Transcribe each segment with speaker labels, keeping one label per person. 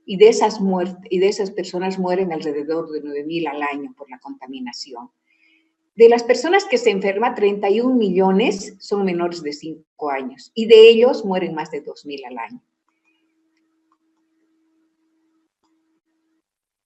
Speaker 1: y de esas personas mueren alrededor de 9.000 al año por la contaminación. De las personas que se enferman, 31 millones son menores de 5 años y de ellos mueren más de 2.000 al año.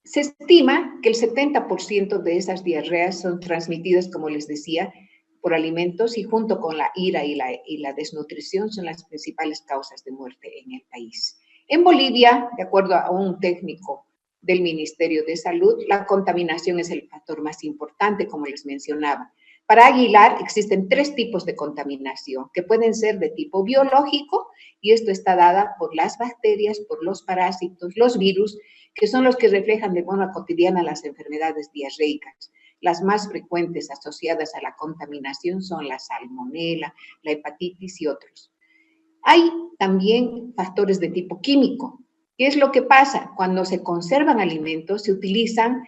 Speaker 1: Se estima que el 70% de esas diarreas son transmitidas, como les decía, por alimentos y junto con la ira y la desnutrición son las principales causas de muerte en el país. En Bolivia, de acuerdo a un técnico del Ministerio de Salud, la contaminación es el factor más importante, como les mencionaba. Para Aguilar existen 3 tipos de contaminación que pueden ser de tipo biológico y esto está dada por las bacterias, por los parásitos, los virus, que son los que reflejan de forma cotidiana las enfermedades diarreicas. Las más frecuentes asociadas a la contaminación son la salmonela, la hepatitis y otros. Hay también factores de tipo químico. ¿Qué es lo que pasa? Cuando se conservan alimentos, se utilizan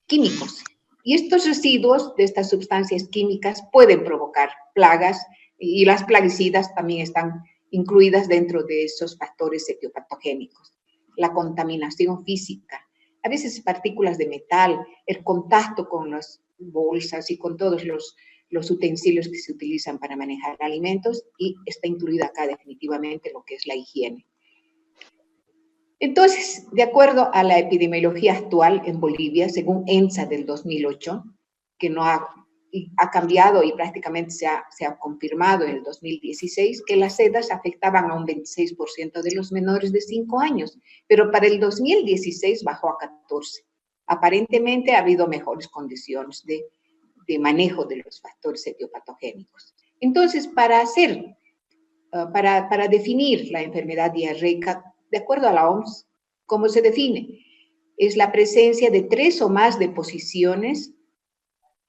Speaker 1: químicos. Y estos residuos de estas sustancias químicas pueden provocar plagas y las plaguicidas también están incluidas dentro de esos factores etiopatogénicos. La contaminación física, a veces partículas de metal, el contacto con las bolsas y con todos los utensilios que se utilizan para manejar alimentos y está incluida acá definitivamente lo que es la higiene. Entonces, de acuerdo a la epidemiología actual en Bolivia, según ENSA del 2008, que no ha cambiado y prácticamente se ha confirmado en el 2016, que las sedas afectaban a un 26% de los menores de 5 años, pero para el 2016 bajó a 14%. Aparentemente ha habido mejores condiciones de manejo de los factores etiopatogénicos. Entonces, para definir la enfermedad diarreica, de acuerdo a la OMS, ¿cómo se define? Es la presencia de 3 o más deposiciones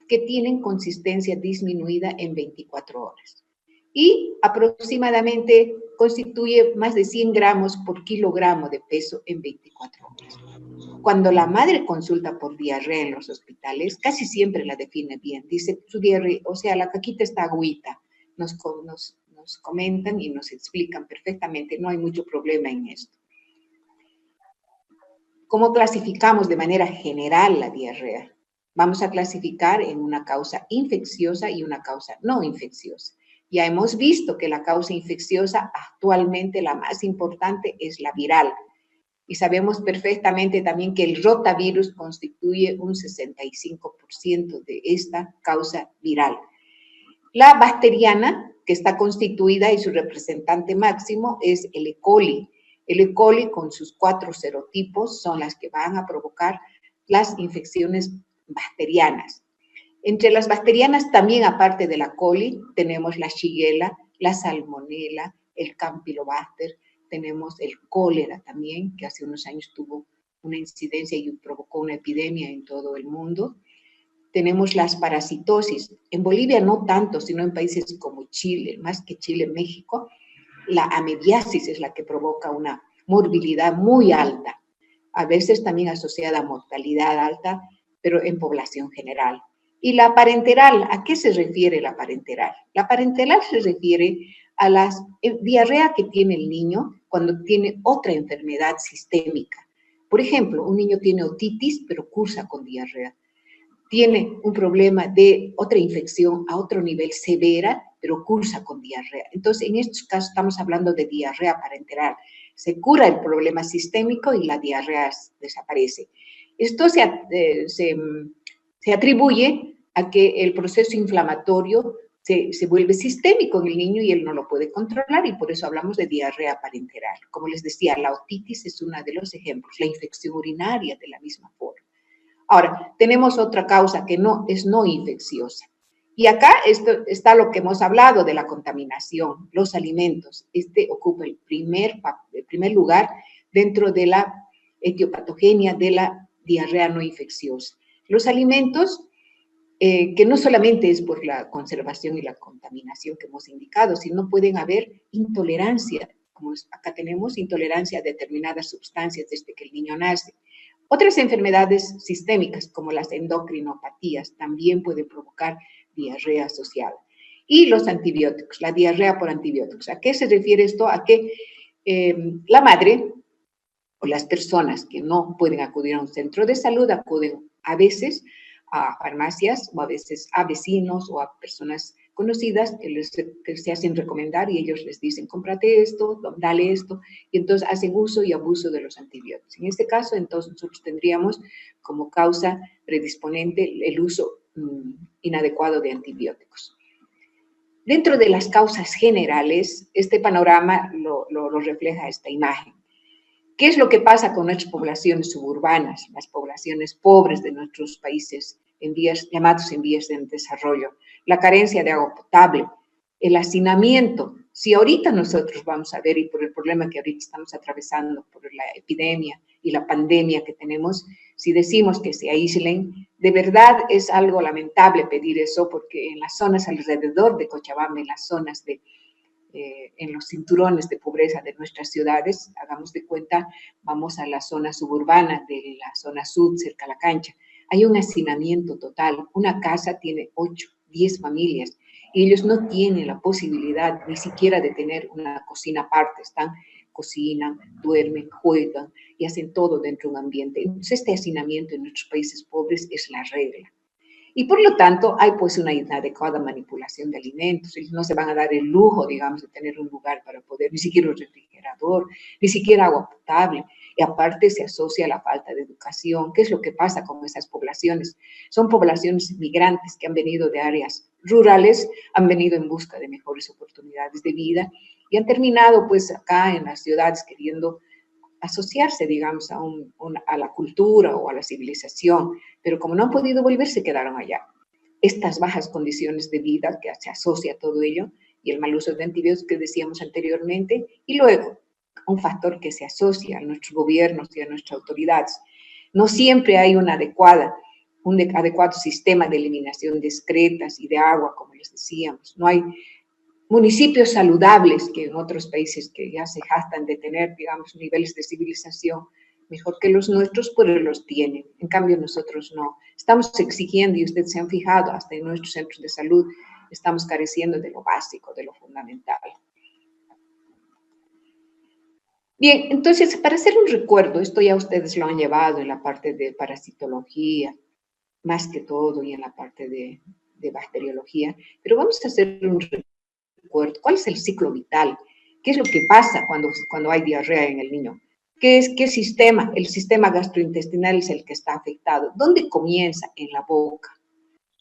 Speaker 1: que tienen consistencia disminuida en 24 horas. Y aproximadamente constituye más de 100 gramos por kilogramo de peso en 24 horas. Cuando la madre consulta por diarrea en los hospitales, casi siempre la define bien. Dice, su diarrea, o sea, la caquita está agüita. Nos comentan y nos explican perfectamente, no hay mucho problema en esto. ¿Cómo clasificamos de manera general la diarrea? Vamos a clasificar en una causa infecciosa y una causa no infecciosa. Ya hemos visto que la causa infecciosa actualmente la más importante es la viral. Y sabemos perfectamente también que el rotavirus constituye un 65% de esta causa viral. La bacteriana, que está constituida y su representante máximo es el E. coli. El E. coli con sus 4 serotipos son las que van a provocar las infecciones bacterianas. Entre las bacterianas también, aparte de la coli, tenemos la shigella, la salmonela, el campylobacter, tenemos el cólera también, que hace unos años tuvo una incidencia y provocó una epidemia en todo el mundo. Tenemos las parasitosis. En Bolivia no tanto, sino en países como Chile, más que Chile, México, la amebiasis es la que provoca una morbilidad muy alta, a veces también asociada a mortalidad alta, pero en población general. Y la parenteral, ¿a qué se refiere la parenteral? La parenteral se refiere a la diarrea que tiene el niño cuando tiene otra enfermedad sistémica. Por ejemplo, un niño tiene otitis, pero cursa con diarrea. Tiene un problema de otra infección a otro nivel severa, pero cursa con diarrea. Entonces, en estos casos estamos hablando de diarrea parenteral. Se cura el problema sistémico y la diarrea desaparece. Esto se atribuye a que el proceso inflamatorio se vuelve sistémico en el niño y él no lo puede controlar y por eso hablamos de diarrea parenteral. Como les decía, la otitis es uno de los ejemplos, la infección urinaria de la misma forma. Ahora, tenemos otra causa que es no infecciosa. Y acá está lo que hemos hablado de la contaminación, los alimentos. Este ocupa el primer lugar dentro de la etiopatogenia de la diarrea no infecciosa. Los alimentos, que no solamente es por la conservación y la contaminación que hemos indicado, sino pueden haber intolerancia, como acá tenemos intolerancia a determinadas sustancias desde que el niño nace. Otras enfermedades sistémicas, como las endocrinopatías, también pueden provocar diarrea asociada. Y los antibióticos, la diarrea por antibióticos. ¿A qué se refiere esto? A que la madre o las personas que no pueden acudir a un centro de salud acuden a veces a farmacias o a veces a vecinos o a personas conocidas que se hacen recomendar y ellos les dicen, cómprate esto, dale esto, y entonces hacen uso y abuso de los antibióticos. En este caso, entonces, nosotros tendríamos como causa predisponente el uso inadecuado de antibióticos. Dentro de las causas generales, este panorama lo refleja esta imagen. ¿Qué es lo que pasa con nuestras poblaciones suburbanas, las poblaciones pobres de nuestros países llamados en vías de desarrollo? La carencia de agua potable, el hacinamiento. Si ahorita nosotros vamos a ver, y por el problema que ahorita estamos atravesando, por la epidemia y la pandemia que tenemos, si decimos que se aíslen, de verdad es algo lamentable pedir eso, porque en las zonas alrededor de Cochabamba, en las zonas en los cinturones de pobreza de nuestras ciudades, hagamos de cuenta, vamos a la zona suburbana de la zona sur, cerca a la cancha, hay un hacinamiento total. Una casa tiene 8, 10 familias y ellos no tienen la posibilidad ni siquiera de tener una cocina aparte. Cocinan, duermen, juegan y hacen todo dentro de un ambiente. Entonces, este hacinamiento en nuestros países pobres es la regla. Y por lo tanto, hay pues una inadecuada manipulación de alimentos. Ellos no se van a dar el lujo, digamos, de tener un lugar para poder, ni siquiera un refrigerador, ni siquiera agua potable. Y aparte se asocia a la falta de educación. ¿Qué es lo que pasa con esas poblaciones? Son poblaciones migrantes que han venido de áreas rurales, han venido en busca de mejores oportunidades de vida y han terminado pues acá en las ciudades queriendo asociarse, digamos, a la cultura o a la civilización, pero como no han podido volver, se quedaron allá. Estas bajas condiciones de vida que se asocia a todo ello y el mal uso de antibióticos que decíamos anteriormente, y luego un factor que se asocia a nuestros gobiernos y a nuestras autoridades. No siempre hay un adecuado sistema de eliminación de excretas y de agua, como les decíamos. No hay municipios saludables que en otros países que ya se jactan de tener, digamos, niveles de civilización mejor que los nuestros, pero los tienen. En cambio, nosotros no. Estamos exigiendo, y ustedes se han fijado, hasta en nuestros centros de salud, estamos careciendo de lo básico, de lo fundamental. Bien, entonces, para hacer un recuerdo, esto ya ustedes lo han llevado en la parte de parasitología, más que todo, y en la parte de bacteriología, pero vamos a hacer un recuerdo. ¿Cuál es el ciclo vital? ¿Qué es lo que pasa cuando hay diarrea en el niño? ¿Qué sistema? El sistema gastrointestinal es el que está afectado. ¿Dónde comienza? En la boca.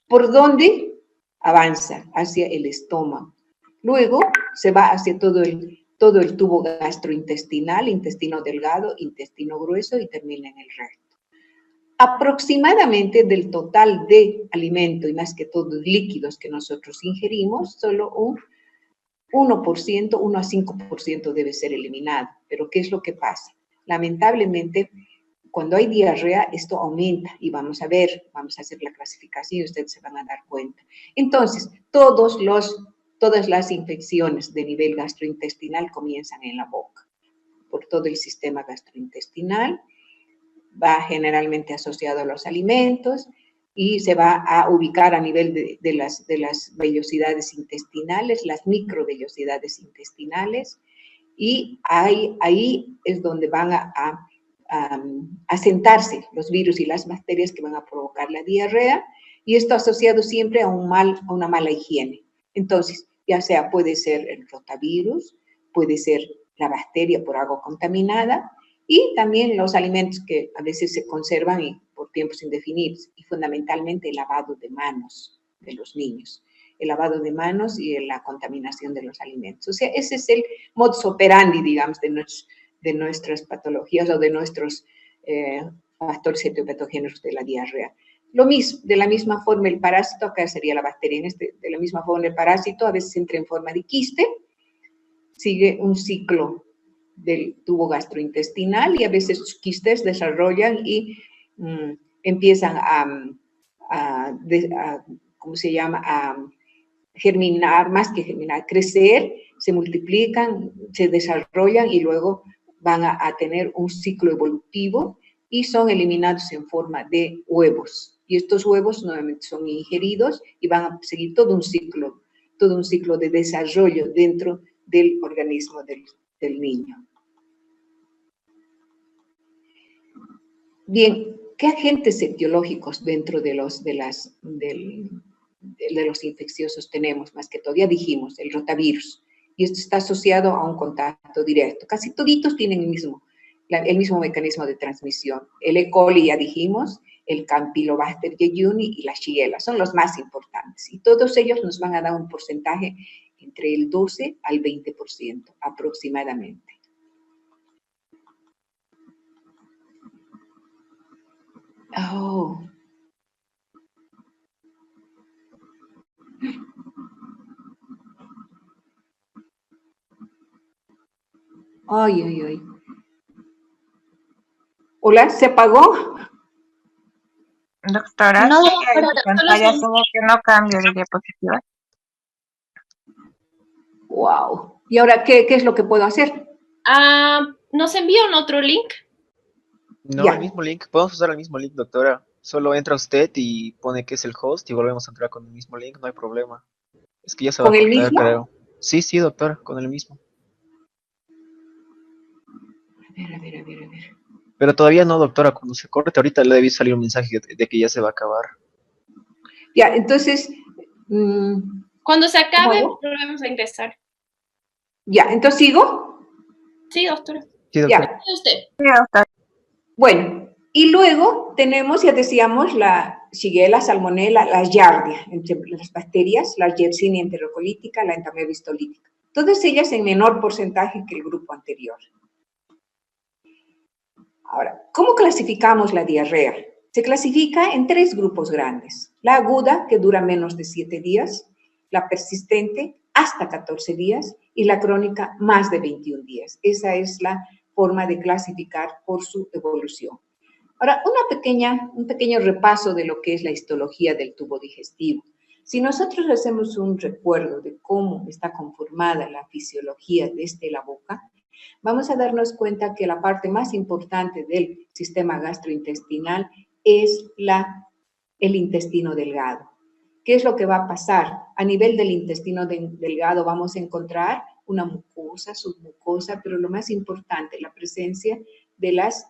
Speaker 1: ¿Por dónde? Avanza hacia el estómago. Luego se va hacia todo el tubo gastrointestinal, intestino delgado, intestino grueso y termina en el recto. Aproximadamente del total de alimento y más que todo líquidos que nosotros ingerimos, solo un 1%, 1 a 5% debe ser eliminado. Pero ¿qué es lo que pasa? Lamentablemente, cuando hay diarrea, esto aumenta y vamos a hacer la clasificación y ustedes se van a dar cuenta. Entonces, todas las infecciones de nivel gastrointestinal comienzan en la boca, por todo el sistema gastrointestinal, va generalmente asociado a los alimentos y se va a ubicar a nivel de las vellosidades intestinales, las microvellosidades intestinales, y ahí es donde van a sentarse los virus y las bacterias que van a provocar la diarrea, y esto asociado siempre a una mala higiene. Entonces, ya sea puede ser el rotavirus, puede ser la bacteria por agua contaminada, y también los alimentos que a veces se conservan por tiempos indefinidos, y fundamentalmente el lavado de manos de los niños. El lavado de manos y la contaminación de los alimentos. O sea, ese es el modus operandi, digamos, de nuestras patologías o de nuestros factores etiopatogénicos de la diarrea. Lo mismo, de la misma forma el parásito, acá sería la bacteria, de la misma forma el parásito a veces entra en forma de quiste, sigue un ciclo del tubo gastrointestinal y a veces los quistes desarrollan y empiezan ¿cómo se llama? A germinar, más que germinar, crecer, se multiplican, se desarrollan y luego van a tener un ciclo evolutivo y son eliminados en forma de huevos. Y estos huevos nuevamente son ingeridos y van a seguir todo un ciclo de desarrollo dentro del organismo del niño. Bien, ¿qué agentes etiológicos dentro de los infecciosos tenemos? Más que todo, ya dijimos, el rotavirus. Y esto está asociado a un contacto directo. Casi toditos tienen el mismo mecanismo de transmisión. El E. coli, ya dijimos, el Campylobacter jejuni y la Shigella son los más importantes. Y todos ellos nos van a dar un porcentaje entre el 12 al 20% aproximadamente. Oh. Ay, ay, ay. Hola, ¿se apagó?
Speaker 2: Doctora,
Speaker 3: No,
Speaker 2: sí, ahí
Speaker 3: pero
Speaker 2: mi pantalla como que no cambia de diapositiva.
Speaker 1: Wow. ¿Y ahora qué es lo que puedo hacer?
Speaker 3: ¿nos envían otro link?
Speaker 4: No, el
Speaker 1: Ya.
Speaker 4: mismo link. Podemos usar el mismo link, doctora. Solo entra usted y pone que es el host y volvemos a entrar con el mismo link, no hay problema. Es que ya se va a
Speaker 1: ¿Con el
Speaker 4: cortar,
Speaker 1: mismo?
Speaker 4: creo. Sí, sí, doctora, con el mismo.
Speaker 1: A ver.
Speaker 4: Pero todavía no, doctora. Cuando se corte, ahorita le debe salir un mensaje de que ya se va a acabar.
Speaker 1: Ya, entonces,
Speaker 3: Cuando se
Speaker 1: ¿cómo
Speaker 3: acabe,
Speaker 1: hago?
Speaker 3: volvemos a ingresar.
Speaker 1: Ya, entonces sigo.
Speaker 3: Sí, doctora.
Speaker 4: Sí, doctora.
Speaker 1: Ya.
Speaker 3: Usted.
Speaker 2: Sí, doctora.
Speaker 1: Bueno, y luego tenemos, ya decíamos, la Shigella, Salmonella, la Giardia, entre las bacterias, la Yersinia enterocolítica, la Entamoeba histolítica. Todas ellas en menor porcentaje que el grupo anterior. Ahora, ¿cómo clasificamos la diarrea? Se clasifica en 3 grupos grandes. La aguda, que dura menos de 7 días, la persistente, hasta 14 días, y la crónica, más de 21 días. Esa es la forma de clasificar por su evolución. Ahora, un pequeño repaso de lo que es la histología del tubo digestivo. Si nosotros hacemos un recuerdo de cómo está conformada la fisiología desde la boca, vamos a darnos cuenta que la parte más importante del sistema gastrointestinal es el intestino delgado. ¿Qué es lo que va a pasar? A nivel del intestino delgado vamos a encontrar una mucosa, submucosa, pero lo más importante, la presencia de las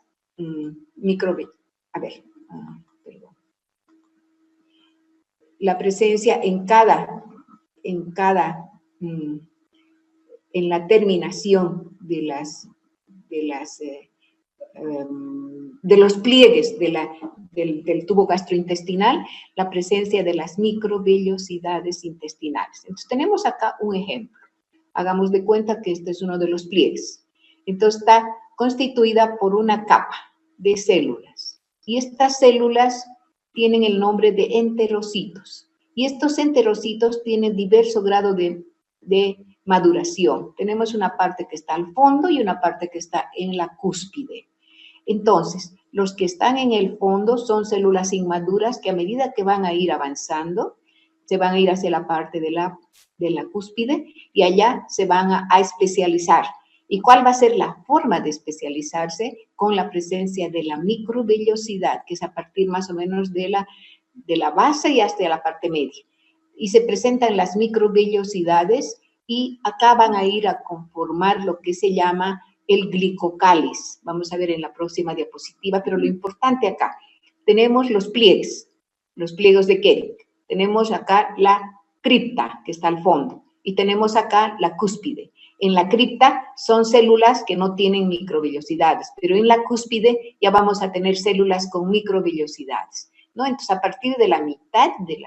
Speaker 1: la presencia en la terminación de los pliegues del tubo gastrointestinal, la presencia de las microvellosidades intestinales. Entonces tenemos acá un ejemplo. Hagamos de cuenta que este es uno de los pliegues. Entonces está constituida por una capa de células. Y estas células tienen el nombre de enterocitos. Y estos enterocitos tienen diverso grado de maduración. Tenemos una parte que está al fondo y una parte que está en la cúspide. Entonces, los que están en el fondo son células inmaduras que a medida que van a ir avanzando, se van a ir hacia la parte de la cúspide y allá se van a especializar. ¿Y cuál va a ser la forma de especializarse? Con la presencia de la microvellosidad, que es a partir más o menos de la base y hasta la parte media. Y se presentan las microvellosidades y acá van a ir a conformar lo que se llama el glicocáliz. Vamos a ver en la próxima diapositiva, pero lo importante acá, tenemos los pliegues de Kerrig. Tenemos acá la cripta, que está al fondo, y tenemos acá la cúspide. En la cripta son células que no tienen microvellosidades, pero en la cúspide ya vamos a tener células con microvellosidades, ¿no? Entonces, a partir de la mitad de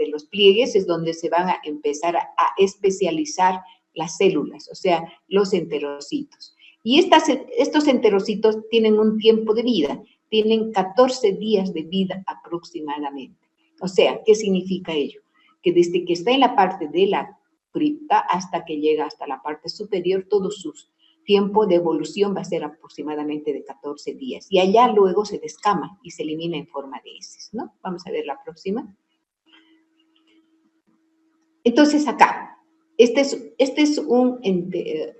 Speaker 1: los pliegues es donde se van a empezar a especializar las células, o sea, los enterocitos. Y estos enterocitos tienen un tiempo de vida, tienen 14 días de vida aproximadamente. O sea, ¿qué significa ello? Que desde que está en la parte de la cripta hasta que llega hasta la parte superior, todo su tiempo de evolución va a ser aproximadamente de 14 días. Y allá luego se descama y se elimina en forma de heces, ¿no? Vamos a ver la próxima. Entonces acá, este es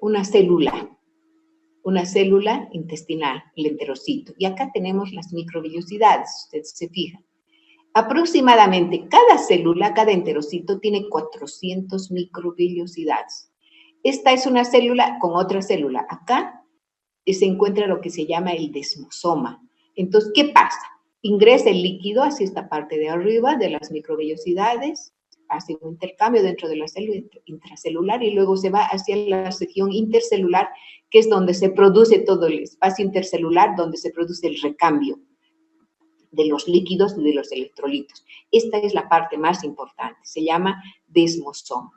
Speaker 1: una célula intestinal, el enterocito. Y acá tenemos las microvellosidades, ustedes se fijan. Aproximadamente cada célula, cada enterocito tiene 400 microvellosidades. Esta es una célula con otra célula. Acá se encuentra lo que se llama el desmosoma. Entonces, ¿qué pasa? Ingresa el líquido hacia esta parte de arriba de las microvellosidades, hace un intercambio dentro de la célula intracelular y luego se va hacia la región intercelular, que es donde se produce todo el espacio intercelular, donde se produce el recambio de los líquidos y de los electrolitos. Esta es la parte más importante, se llama desmosoma.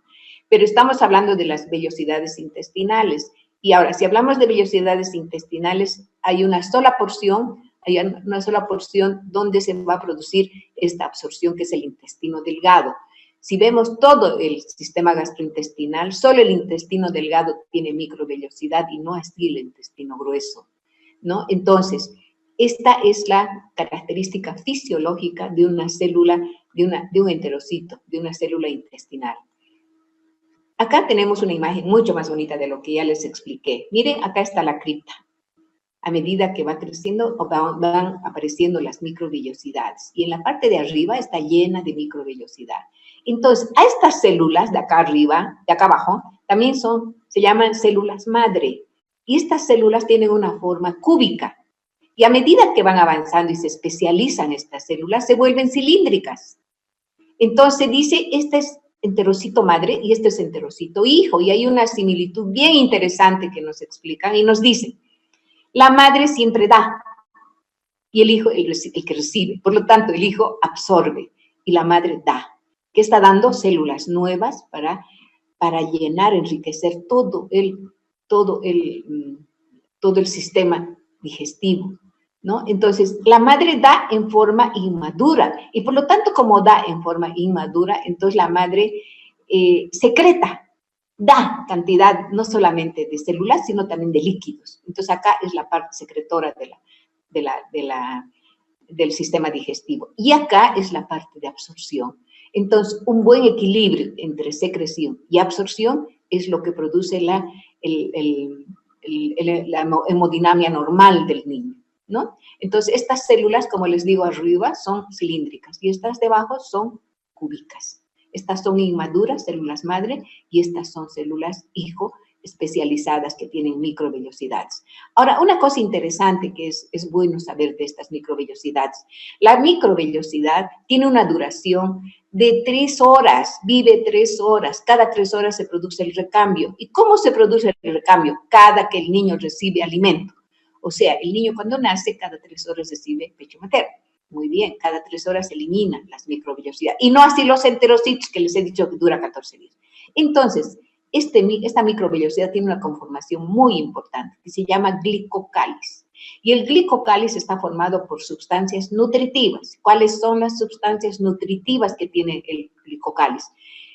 Speaker 1: Pero estamos hablando de las vellosidades intestinales. Y ahora, si hablamos de vellosidades intestinales, hay una sola porción donde se va a producir esta absorción, que es el intestino delgado. Si vemos todo el sistema gastrointestinal, solo el intestino delgado tiene microvellosidad y no así el intestino grueso, ¿no? Entonces, esta es la característica fisiológica de una célula, de un enterocito, de una célula intestinal. Acá tenemos una imagen mucho más bonita de lo que ya les expliqué. Miren, acá está la cripta. A medida que va creciendo, van apareciendo las microvellosidades. Y en la parte de arriba está llena de microvellosidad. Entonces, a estas células de acá arriba, de acá abajo, también se llaman células madre. Y estas células tienen una forma cúbica. Y a medida que van avanzando y se especializan estas células, se vuelven cilíndricas. Entonces dice, este es enterocito madre y este es enterocito hijo. Y hay una similitud bien interesante que nos explican y nos dicen, la madre siempre da y el hijo el que recibe. Por lo tanto, el hijo absorbe y la madre da. ¿Qué está dando? Células nuevas para llenar, enriquecer todo el sistema digestivo, ¿no? Entonces, la madre da en forma inmadura y por lo tanto, como da en forma inmadura, entonces la madre secreta, da cantidad no solamente de células, sino también de líquidos. Entonces, acá es la parte secretora del sistema digestivo. Y acá es la parte de absorción. Entonces, un buen equilibrio entre secreción y absorción es lo que produce la hemodinamia normal del niño, ¿no? Entonces, estas células, como les digo arriba, son cilíndricas y estas de abajo son cúbicas. Estas son inmaduras, células madre, y estas son células hijo especializadas que tienen microvellosidades. Ahora, una cosa interesante que es bueno saber de estas microvellosidades. La microvellosidad tiene una duración de 3 horas, vive 3 horas. Cada 3 horas se produce el recambio. ¿Y cómo se produce el recambio? Cada que el niño recibe alimento. O sea, el niño cuando nace, cada 3 horas recibe pecho materno. Muy bien, cada 3 horas se eliminan las microvellosidades. Y no así los enterocitos que les he dicho que dura 14 días. Entonces, esta microvellosidad tiene una conformación muy importante que se llama glicocáliz. Y el glicocáliz está formado por sustancias nutritivas. ¿Cuáles son las sustancias nutritivas que tiene el glicocáliz?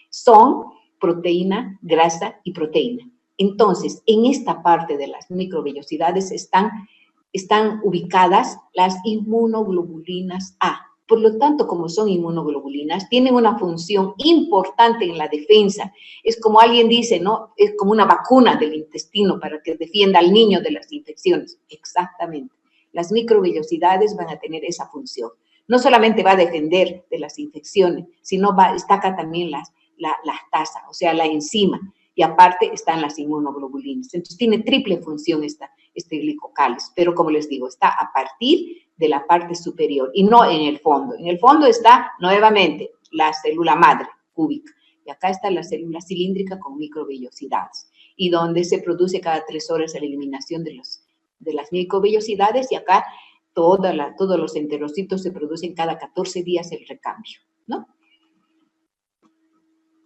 Speaker 1: Son proteína, grasa y proteína. Entonces, en esta parte de las microvellosidades están ubicadas las inmunoglobulinas A. Por lo tanto, como son inmunoglobulinas, tienen una función importante en la defensa. Es como alguien dice, ¿no? Es como una vacuna del intestino para que defienda al niño de las infecciones. Exactamente. Las microvellosidades van a tener esa función. No solamente va a defender de las infecciones, sino destaca también la lactasa, o sea, la enzima. Y aparte están las inmunoglobulinas. Entonces, tiene triple función este glicocáliz. Pero, como les digo, está a partir de la parte superior y no en el fondo. En el fondo está, nuevamente, la célula madre cúbica. Y acá está la célula cilíndrica con microvellosidades. Y donde se produce cada 3 horas la eliminación de las microvellosidades. Y acá todos los enterocitos se producen cada 14 días el recambio, ¿no?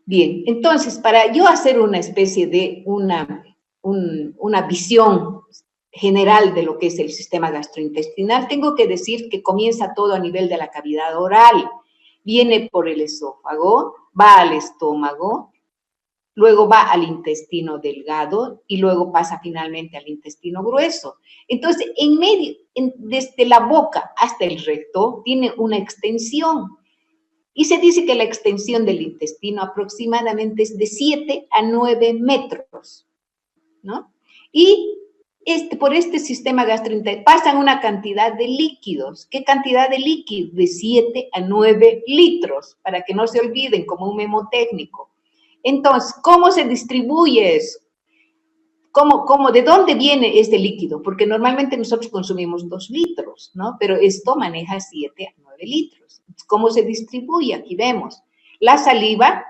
Speaker 1: Bien, entonces, para yo hacer una especie de una visión general de lo que es el sistema gastrointestinal, tengo que decir que comienza todo a nivel de la cavidad oral. Viene por el esófago, va al estómago, luego va al intestino delgado y luego pasa finalmente al intestino grueso. Entonces, en medio, desde la boca hasta el recto, tiene una extensión. Y se dice que la extensión del intestino aproximadamente es de 7 a 9 metros, ¿no? Y por este sistema gastrointestinal pasan una cantidad de líquidos. ¿Qué cantidad de líquidos? De 7 a 9 litros, para que no se olviden como un memo técnico. Entonces, ¿cómo se distribuye eso? ¿De dónde viene este líquido? Porque normalmente nosotros consumimos 2 litros, ¿no? Pero esto maneja 7 a 9 litros. ¿Cómo se distribuye? Aquí vemos. La saliva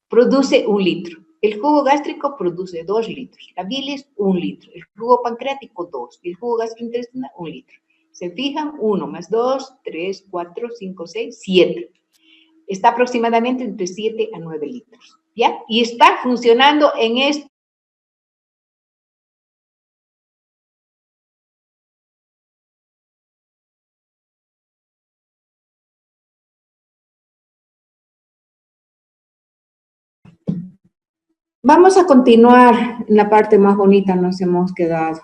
Speaker 1: produce 1 litro. El jugo gástrico produce 2 litros. La bilis, 1 litro. El jugo pancreático, 2. Y el jugo gastrointestinal, 1 litro. Se fijan, 1 más 2, 3, 4, 5, 6, 7. Está aproximadamente entre 7 a 9 litros, ¿ya? Y está funcionando en este. Vamos a continuar en la parte más bonita, nos hemos quedado.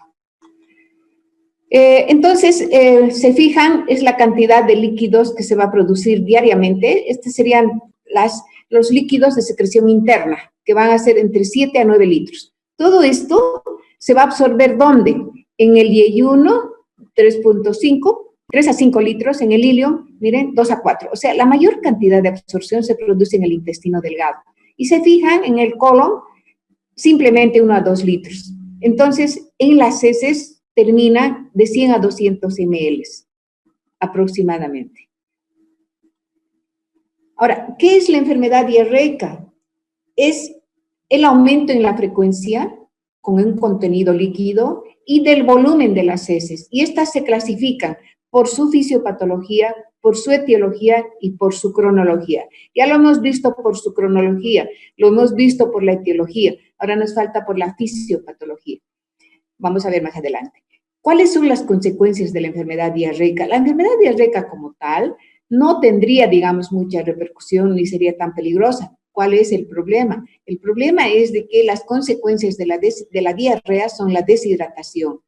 Speaker 1: Entonces, se fijan, es la cantidad de líquidos que se va a producir diariamente. Estos serían los líquidos de secreción interna, que van a ser entre 7 a 9 litros. Todo esto se va a absorber, ¿dónde? En el yeyuno, 3 a 5 litros, en el ilio, miren, 2 a 4. O sea, la mayor cantidad de absorción se produce en el intestino delgado. Y se fijan, en el colon, simplemente 1 a 2 litros. Entonces, en las heces termina de 100 a 200 ml aproximadamente. Ahora, ¿qué es la enfermedad diarreica? Es el aumento en la frecuencia con un contenido líquido y del volumen de las heces. Y estas se clasifican por su fisiopatología, por su etiología y por su cronología. Ya lo hemos visto por su cronología, lo hemos visto por la etiología, ahora nos falta por la fisiopatología. Vamos a ver más adelante. ¿Cuáles son las consecuencias de la enfermedad diarreica? La enfermedad diarreica como tal no tendría, digamos, mucha repercusión ni sería tan peligrosa. ¿Cuál es el problema? El problema es de que las consecuencias de la diarrea son la deshidratación.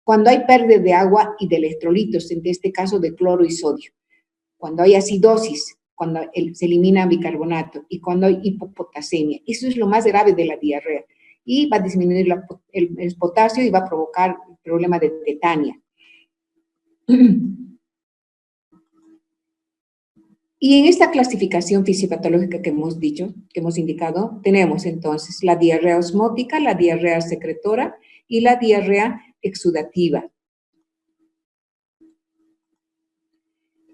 Speaker 1: Cuando hay pérdida de agua y de electrolitos, en este caso de cloro y sodio. Cuando hay acidosis, cuando se elimina bicarbonato y cuando hay hipopotasemia. Eso es lo más grave de la diarrea. Y va a disminuir el potasio y va a provocar el problema de tetania. Y en esta clasificación fisiopatológica que hemos dicho, que hemos indicado, tenemos entonces la diarrea osmótica, la diarrea secretora y la diarrea exudativa.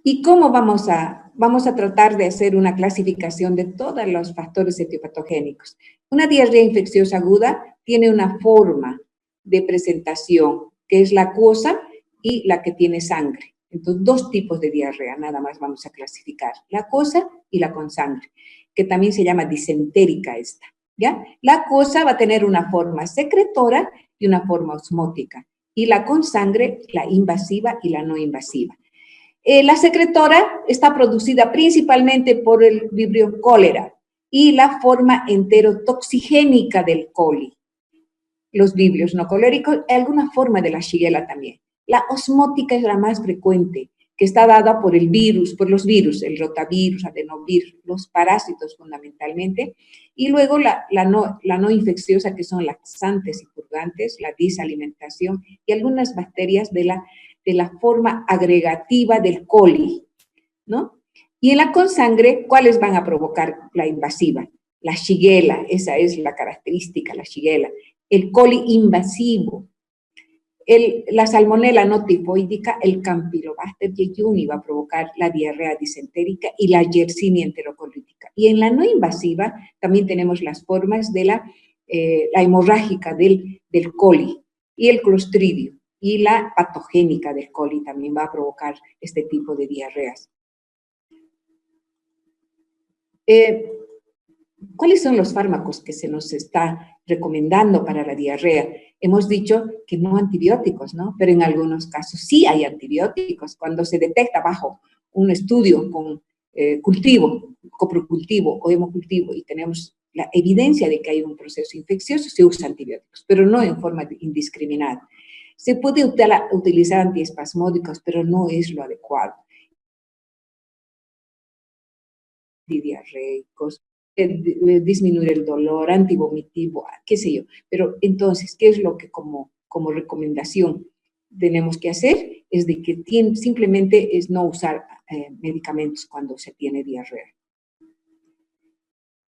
Speaker 1: ¿Y cómo vamos a tratar de hacer una clasificación de todos los factores etiopatogénicos? Una diarrea infecciosa aguda tiene una forma de presentación, que es la acuosa y la que tiene sangre. Entonces, 2 tipos de diarrea, nada más vamos a clasificar, la acuosa y la con sangre, que también se llama disentérica esta, ¿ya? La acuosa va a tener una forma secretora y una forma osmótica, y la con sangre, la invasiva y la no invasiva. La secretora está producida principalmente por el Vibrio cólera y la forma enterotoxigénica del coli. Los vibrios no coléricos, alguna forma de la Shigella también. La osmótica es la más frecuente, que está dada por el virus, por los virus, el rotavirus, adenovirus, los parásitos fundamentalmente, y luego la no infecciosa, que son laxantes y purgantes, la disalimentación y algunas bacterias de la forma agregativa del coli, ¿no? Y en la con sangre, ¿cuáles van a provocar la invasiva? La Shigella, esa es la característica, la Shigella. El coli invasivo, la salmonela no tifoidea, el Campylobacter jejuni va a provocar la diarrea disentérica y la Yersinia enterocolítica. Y en la no invasiva también tenemos las formas de la hemorrágica del coli y el clostridio. Y la patogénica del coli también va a provocar este tipo de diarreas. ¿Cuáles son los fármacos que se nos está recomendando para la diarrea? Hemos dicho que no antibióticos, ¿no? Pero en algunos casos sí hay antibióticos. Cuando se detecta bajo un estudio con cultivo, coprocultivo o hemocultivo y tenemos la evidencia de que hay un proceso infeccioso, se usa antibióticos, pero no en forma indiscriminada. Se puede utilizar antiespasmódicos, pero no es lo adecuado. Diarreicos, disminuir el dolor, antivomitivo, qué sé yo. Pero entonces, ¿qué es lo que como recomendación tenemos que hacer? Es de que simplemente es no usar medicamentos cuando se tiene diarrea.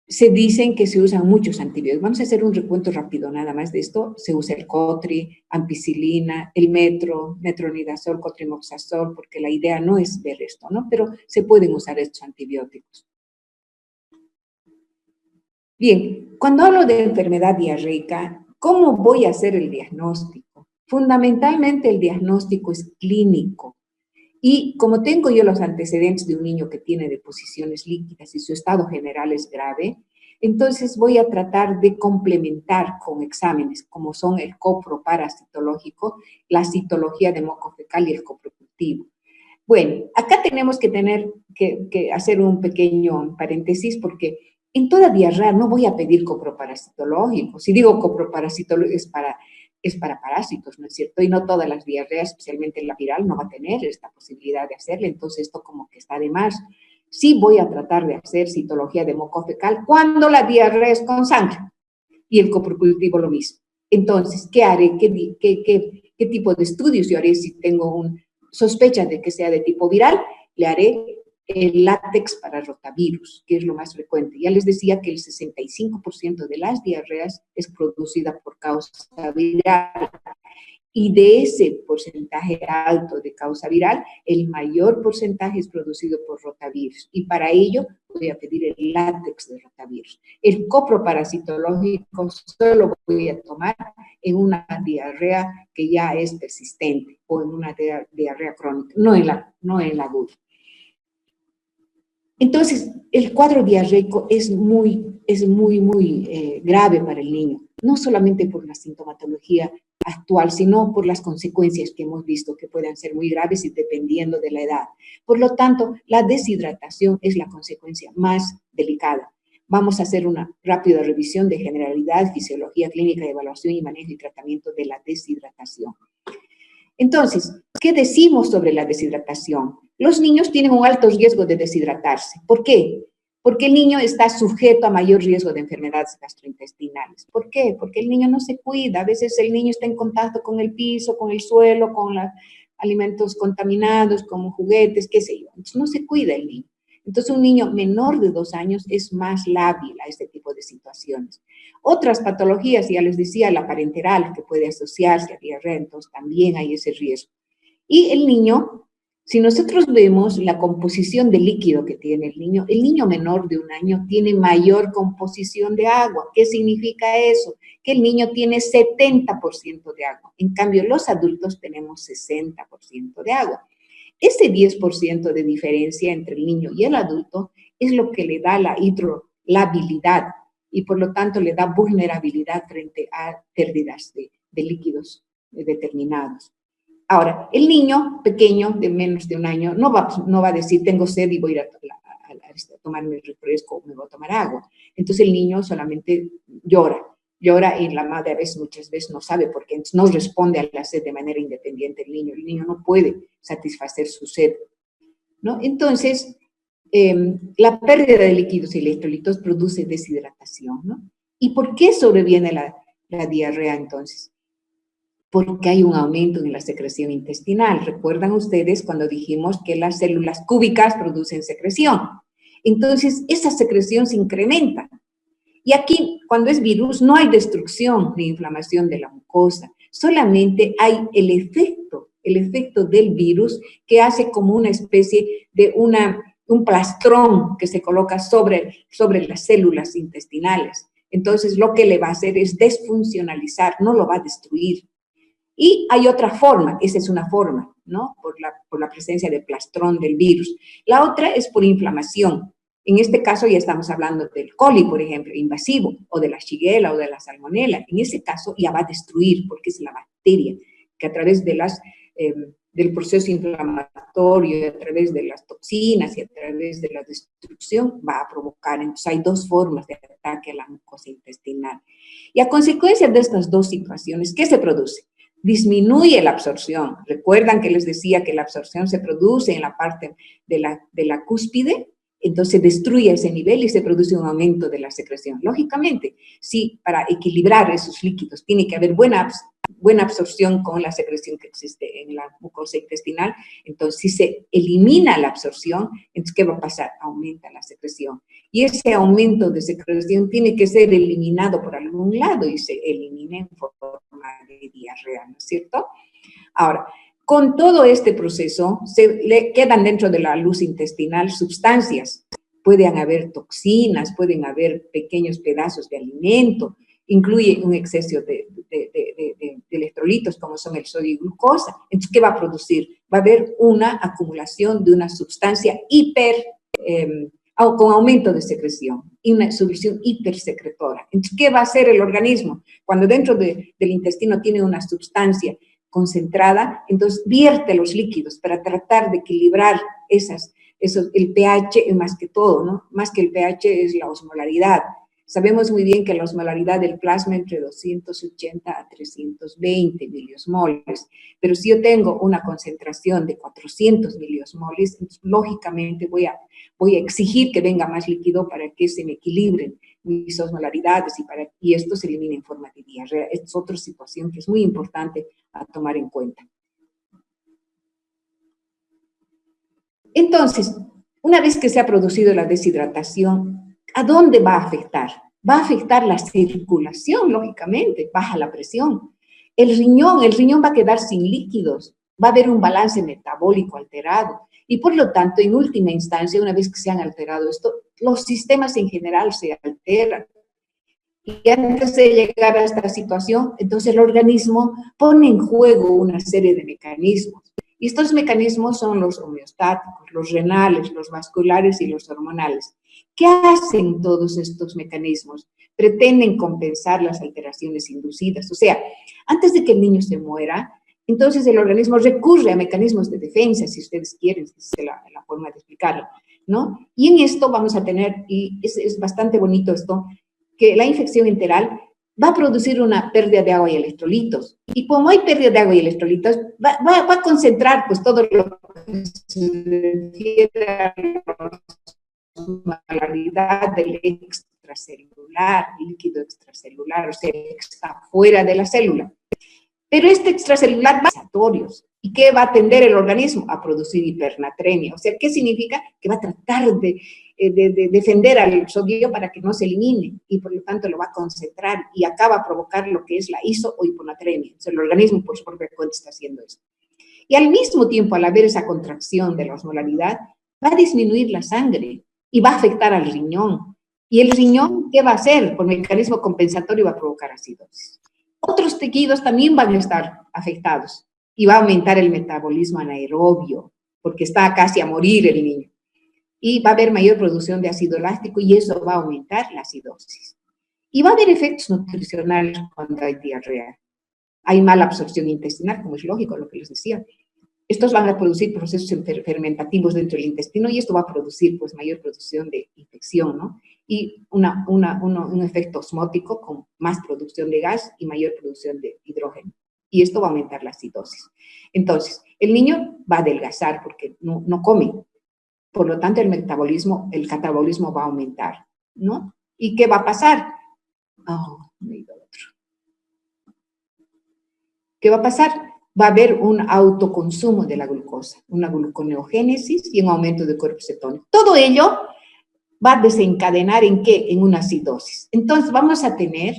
Speaker 1: se dicen que se usan muchos antibióticos. Vamos a hacer un recuento rápido nada más de esto. Se usa el cotri, ampicilina, el metronidazol, cotrimoxazol, porque la idea no es ver esto, ¿no? Pero se pueden usar estos antibióticos. Bien, cuando hablo de enfermedad diarreica, ¿cómo voy a hacer el diagnóstico? Fundamentalmente el diagnóstico es clínico. Y como tengo yo los antecedentes de un niño que tiene deposiciones líquidas y su estado general es grave, entonces voy a tratar de complementar con exámenes como son el copro parasitológico, la citología de moco fecal y el copro cultivo. Bueno, acá tenemos que hacer un pequeño paréntesis porque en toda diarrea no voy a pedir coproparasitológico. Si digo coproparasitológico es para parásitos, ¿no es cierto? Y no todas las diarreas, especialmente la viral, no va a tener esta posibilidad de hacerle, entonces esto como que está de más. Sí voy a tratar de hacer citología de moco fecal cuando la diarrea es con sangre y el coprocultivo lo mismo. Entonces, ¿qué haré? ¿Qué tipo de estudios yo haré si tengo sospecha de que sea de tipo viral? Le haré el látex para rotavirus, que es lo más frecuente. Ya les decía que el 65% de las diarreas es producida por causa viral. Y de ese porcentaje alto de causa viral, el mayor porcentaje es producido por rotavirus. Y para ello voy a pedir el látex de rotavirus. El coproparasitológico solo voy a tomar en una diarrea que ya es persistente o en una diarrea crónica, no en la aguda. Entonces, el cuadro diarreico es muy grave para el niño, no solamente por la sintomatología actual, sino por las consecuencias que hemos visto que pueden ser muy graves y dependiendo de la edad. Por lo tanto, la deshidratación es la consecuencia más delicada. Vamos a hacer una rápida revisión de generalidad, fisiología clínica, evaluación y manejo y tratamiento de la deshidratación. Entonces, ¿qué decimos sobre la deshidratación? Los niños tienen un alto riesgo de deshidratarse. ¿Por qué? Porque el niño está sujeto a mayor riesgo de enfermedades gastrointestinales. ¿Por qué? Porque el niño no se cuida. A veces el niño está en contacto con el piso, con el suelo, con los alimentos contaminados, como juguetes, qué sé yo. Entonces no se cuida el niño. Entonces un niño menor de 2 años es más lábil a este tipo de situaciones. Otras patologías, ya les decía, la parenteral, que puede asociarse a diarrea, entonces también hay ese riesgo. Y el niño, si nosotros vemos la composición de líquido que tiene el niño menor de 1 año tiene mayor composición de agua. ¿Qué significa eso? Que el niño tiene 70% de agua. En cambio, los adultos tenemos 60% de agua. Ese 10% de diferencia entre el niño y el adulto es lo que le da la hidrolabilidad y por lo tanto le da vulnerabilidad frente a pérdidas de líquidos determinados. Ahora, el niño pequeño de menos de 1 año no va a decir tengo sed y voy a ir a tomarme el refresco o me voy a tomar agua. Entonces el niño solamente llora y la madre muchas veces no sabe por qué, entonces no responde a la sed de manera independiente el niño no puede satisfacer su sed, ¿no? Entonces, la pérdida de líquidos y electrolitos produce deshidratación, ¿no? ¿Y por qué sobreviene la diarrea entonces? Porque hay un aumento en la secreción intestinal. ¿Recuerdan ustedes cuando dijimos que las células cúbicas producen secreción? Entonces, esa secreción se incrementa. Y aquí, cuando es virus, no hay destrucción ni inflamación de la mucosa, solamente hay el efecto del virus que hace como una especie de un plastrón que se coloca sobre las células intestinales. Entonces, lo que le va a hacer es desfuncionalizar, no lo va a destruir. Y hay otra forma, esa es una forma, ¿no? Por la presencia de plastrón del virus. La otra es por inflamación. En este caso ya estamos hablando del coli, por ejemplo, invasivo, o de la shigella o de la salmonella. En ese caso ya va a destruir, porque es la bacteria que a través de del proceso inflamatorio, a través de las toxinas y a través de la destrucción va a provocar. Entonces hay 2 formas de ataque a la mucosa intestinal. Y a consecuencia de estas 2 situaciones, ¿qué se produce? Disminuye la absorción. ¿Recuerdan que les decía que la absorción se produce en la parte de la cúspide? Entonces destruye ese nivel y se produce un aumento de la secreción. Lógicamente, si para equilibrar esos líquidos tiene que haber buena buena absorción con la secreción que existe en la mucosa intestinal. Entonces, si se elimina la absorción, entonces, ¿qué va a pasar? Aumenta la secreción. Y ese aumento de secreción tiene que ser eliminado por algún lado y se elimina en forma de diarrea, ¿no es cierto? Ahora, con todo este proceso, le quedan dentro de la luz intestinal sustancias. Pueden haber toxinas, pueden haber pequeños pedazos de alimento, incluye un exceso de electrolitos como son el sodio y glucosa. Entonces, ¿qué va a producir? Va a haber una acumulación de una sustancia con aumento de secreción y una solución hipersecretora. Entonces, ¿qué va a hacer el organismo? Cuando dentro del intestino tiene una sustancia concentrada, entonces vierte los líquidos para tratar de equilibrar el pH más que todo, ¿no? Más que el pH es la osmolaridad. Sabemos muy bien que la osmolaridad del plasma entre 280 a 320 miliosmoles, pero si yo tengo una concentración de 400 miliosmoles, lógicamente voy a exigir que venga más líquido para que se me equilibren mis osmolaridades y esto se elimine en forma de diarrea. Esta es otra situación que es muy importante a tomar en cuenta. Entonces, una vez que se ha producido la deshidratación, ¿a dónde va a afectar? Va a afectar la circulación, lógicamente, baja la presión. El riñón va a quedar sin líquidos, va a haber un balance metabólico alterado y por lo tanto, en última instancia, una vez que se han alterado esto, los sistemas en general se alteran. Y antes de llegar a esta situación, entonces el organismo pone en juego una serie de mecanismos. Y estos mecanismos son los homeostáticos, los renales, los vasculares y los hormonales. ¿Qué hacen todos estos mecanismos? Pretenden compensar las alteraciones inducidas. O sea, antes de que el niño se muera, entonces el organismo recurre a mecanismos de defensa, si ustedes quieren, esa es la forma de explicarlo, ¿no? Y en esto vamos a tener, y es bastante bonito esto, que la infección enteral va a producir una pérdida de agua y electrolitos. Y como hay pérdida de agua y electrolitos, va a concentrar pues todo lo que se refiere a la osmolaridad del extracelular, líquido extracelular, o sea, está fuera de la célula. Pero este extracelular va a satorios. ¿Y qué va a tender el organismo? A producir hipernatremia. O sea, ¿qué significa? Que va a tratar de defender al sodio para que no se elimine y por lo tanto lo va a concentrar y acaba a provocar lo que es la iso o hiponatremia. O sea, el organismo por su propia cuenta está haciendo eso. Y al mismo tiempo, al haber esa contracción de la osmolaridad, va a disminuir la sangre y va a afectar al riñón. ¿Y el riñón qué va a hacer? Por mecanismo compensatorio va a provocar acidosis. Otros tejidos también van a estar afectados y va a aumentar el metabolismo anaerobio porque está casi a morir el niño. Y va a haber mayor producción de ácido láctico y eso va a aumentar la acidosis. Y va a haber efectos nutricionales cuando hay diarrea. Hay mala absorción intestinal, como es lógico lo que les decía. Estos van a producir procesos fermentativos dentro del intestino y esto va a producir pues mayor producción de infección, ¿no? Y un efecto osmótico con más producción de gas y mayor producción de hidrógeno. Y esto va a aumentar la acidosis. Entonces, el niño va a adelgazar porque no come. Por lo tanto, el catabolismo va a aumentar, ¿no? ¿Y qué va a pasar? Me he ido a otro. ¿Qué va a pasar? Va a haber un autoconsumo de la glucosa, una gluconeogénesis y un aumento de cuerpo cetónico. Todo ello va a desencadenar ¿en qué? En una acidosis. Entonces, vamos a tener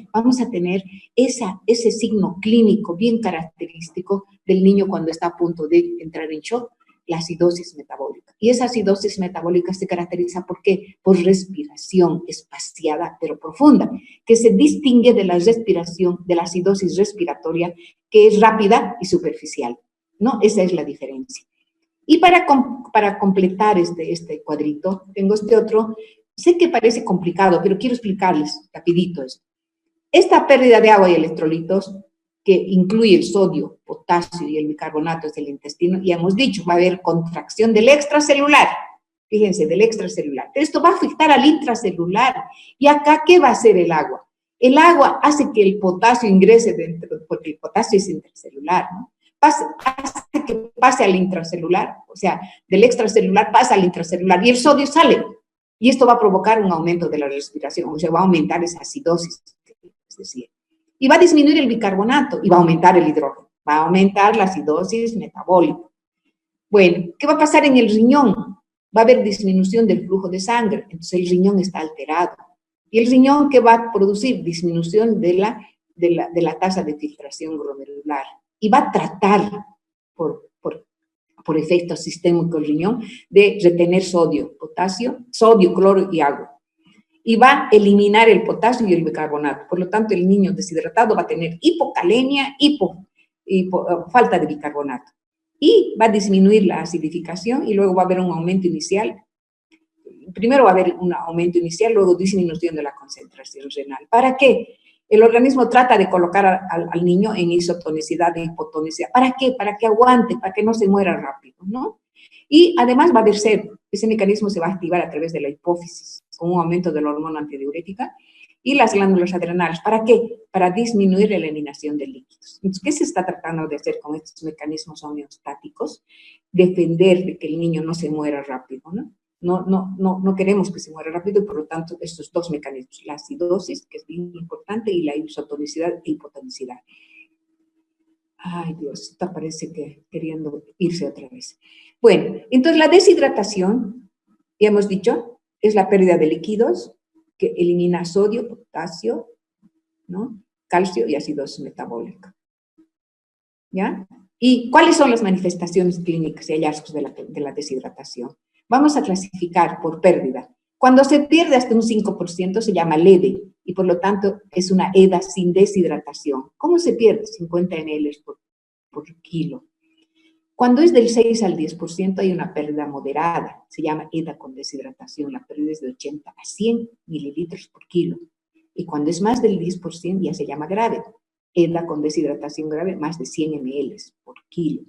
Speaker 1: ese signo clínico bien característico del niño cuando está a punto de entrar en shock, la acidosis metabólica. Y esa acidosis metabólica se caracteriza ¿por qué? Por respiración espaciada pero profunda, que se distingue de la respiración, de la acidosis respiratoria, que es rápida y superficial, ¿no? Esa es la diferencia. Y para completar este cuadrito, tengo este otro. Sé que parece complicado, pero quiero explicarles rapidito esto. Esta pérdida de agua y electrolitos, que incluye el sodio, potasio y el bicarbonato del intestino, ya hemos dicho, va a haber contracción del extracelular. Fíjense, del extracelular. Pero esto va a afectar al intracelular. ¿Y acá qué va a hacer el agua? El agua hace que el potasio ingrese dentro, porque el potasio es intracelular, ¿no? Hace que pase al intracelular, o sea, del extracelular pasa al intracelular y el sodio sale. Y esto va a provocar un aumento de la respiración, o sea, va a aumentar esa acidosis, es decir. Y va a disminuir el bicarbonato y va a aumentar el hidrógeno, va a aumentar la acidosis metabólica. Bueno, ¿qué va a pasar en el riñón? Va a haber disminución del flujo de sangre, entonces el riñón está alterado. ¿Y el riñón qué va a producir? Disminución de la tasa de filtración glomerular. Y va a tratar, por efecto sistémico el riñón, de retener sodio, potasio, sodio, cloro y agua. Y va a eliminar el potasio y el bicarbonato. Por lo tanto, el niño deshidratado va a tener hipocalemia, falta de bicarbonato. Y va a disminuir la acidificación y luego va a haber un aumento inicial. Primero va a haber un aumento inicial, luego disminución de la concentración renal. ¿Para qué? El organismo trata de colocar al niño en isotonicidad e hipotonicidad. ¿Para qué? Para que aguante, para que no se muera rápido, ¿no? Y además va a haber sed. Ese mecanismo se va a activar a través de la hipófisis, con un aumento de la hormona antidiurética y las glándulas adrenales. ¿Para qué? Para disminuir la eliminación de líquidos. Entonces, ¿qué se está tratando de hacer con estos mecanismos homeostáticos? Defender de que el niño no se muera rápido, ¿no? No queremos que se muera rápido y por lo tanto estos dos mecanismos, la acidosis, que es bien importante, y la isotonicidad e hipotonicidad. Ay Dios, esto parece que queriendo irse otra vez. Bueno, entonces la deshidratación, ya hemos dicho, es la pérdida de líquidos que elimina sodio, potasio, ¿no? Calcio y acidosis metabólica. ¿Ya? ¿Y cuáles son las manifestaciones clínicas y hallazgos de la deshidratación? Vamos a clasificar por pérdida. Cuando se pierde hasta un 5% se llama LEDE y por lo tanto es una EDA sin deshidratación. ¿Cómo se pierde? 50 ml por kilo. Cuando es del 6 al 10% hay una pérdida moderada, se llama EDA con deshidratación, la pérdida es de 80 a 100 mililitros por kilo. Y cuando es más del 10% ya se llama grave, EDA con deshidratación grave, más de 100 ml por kilo.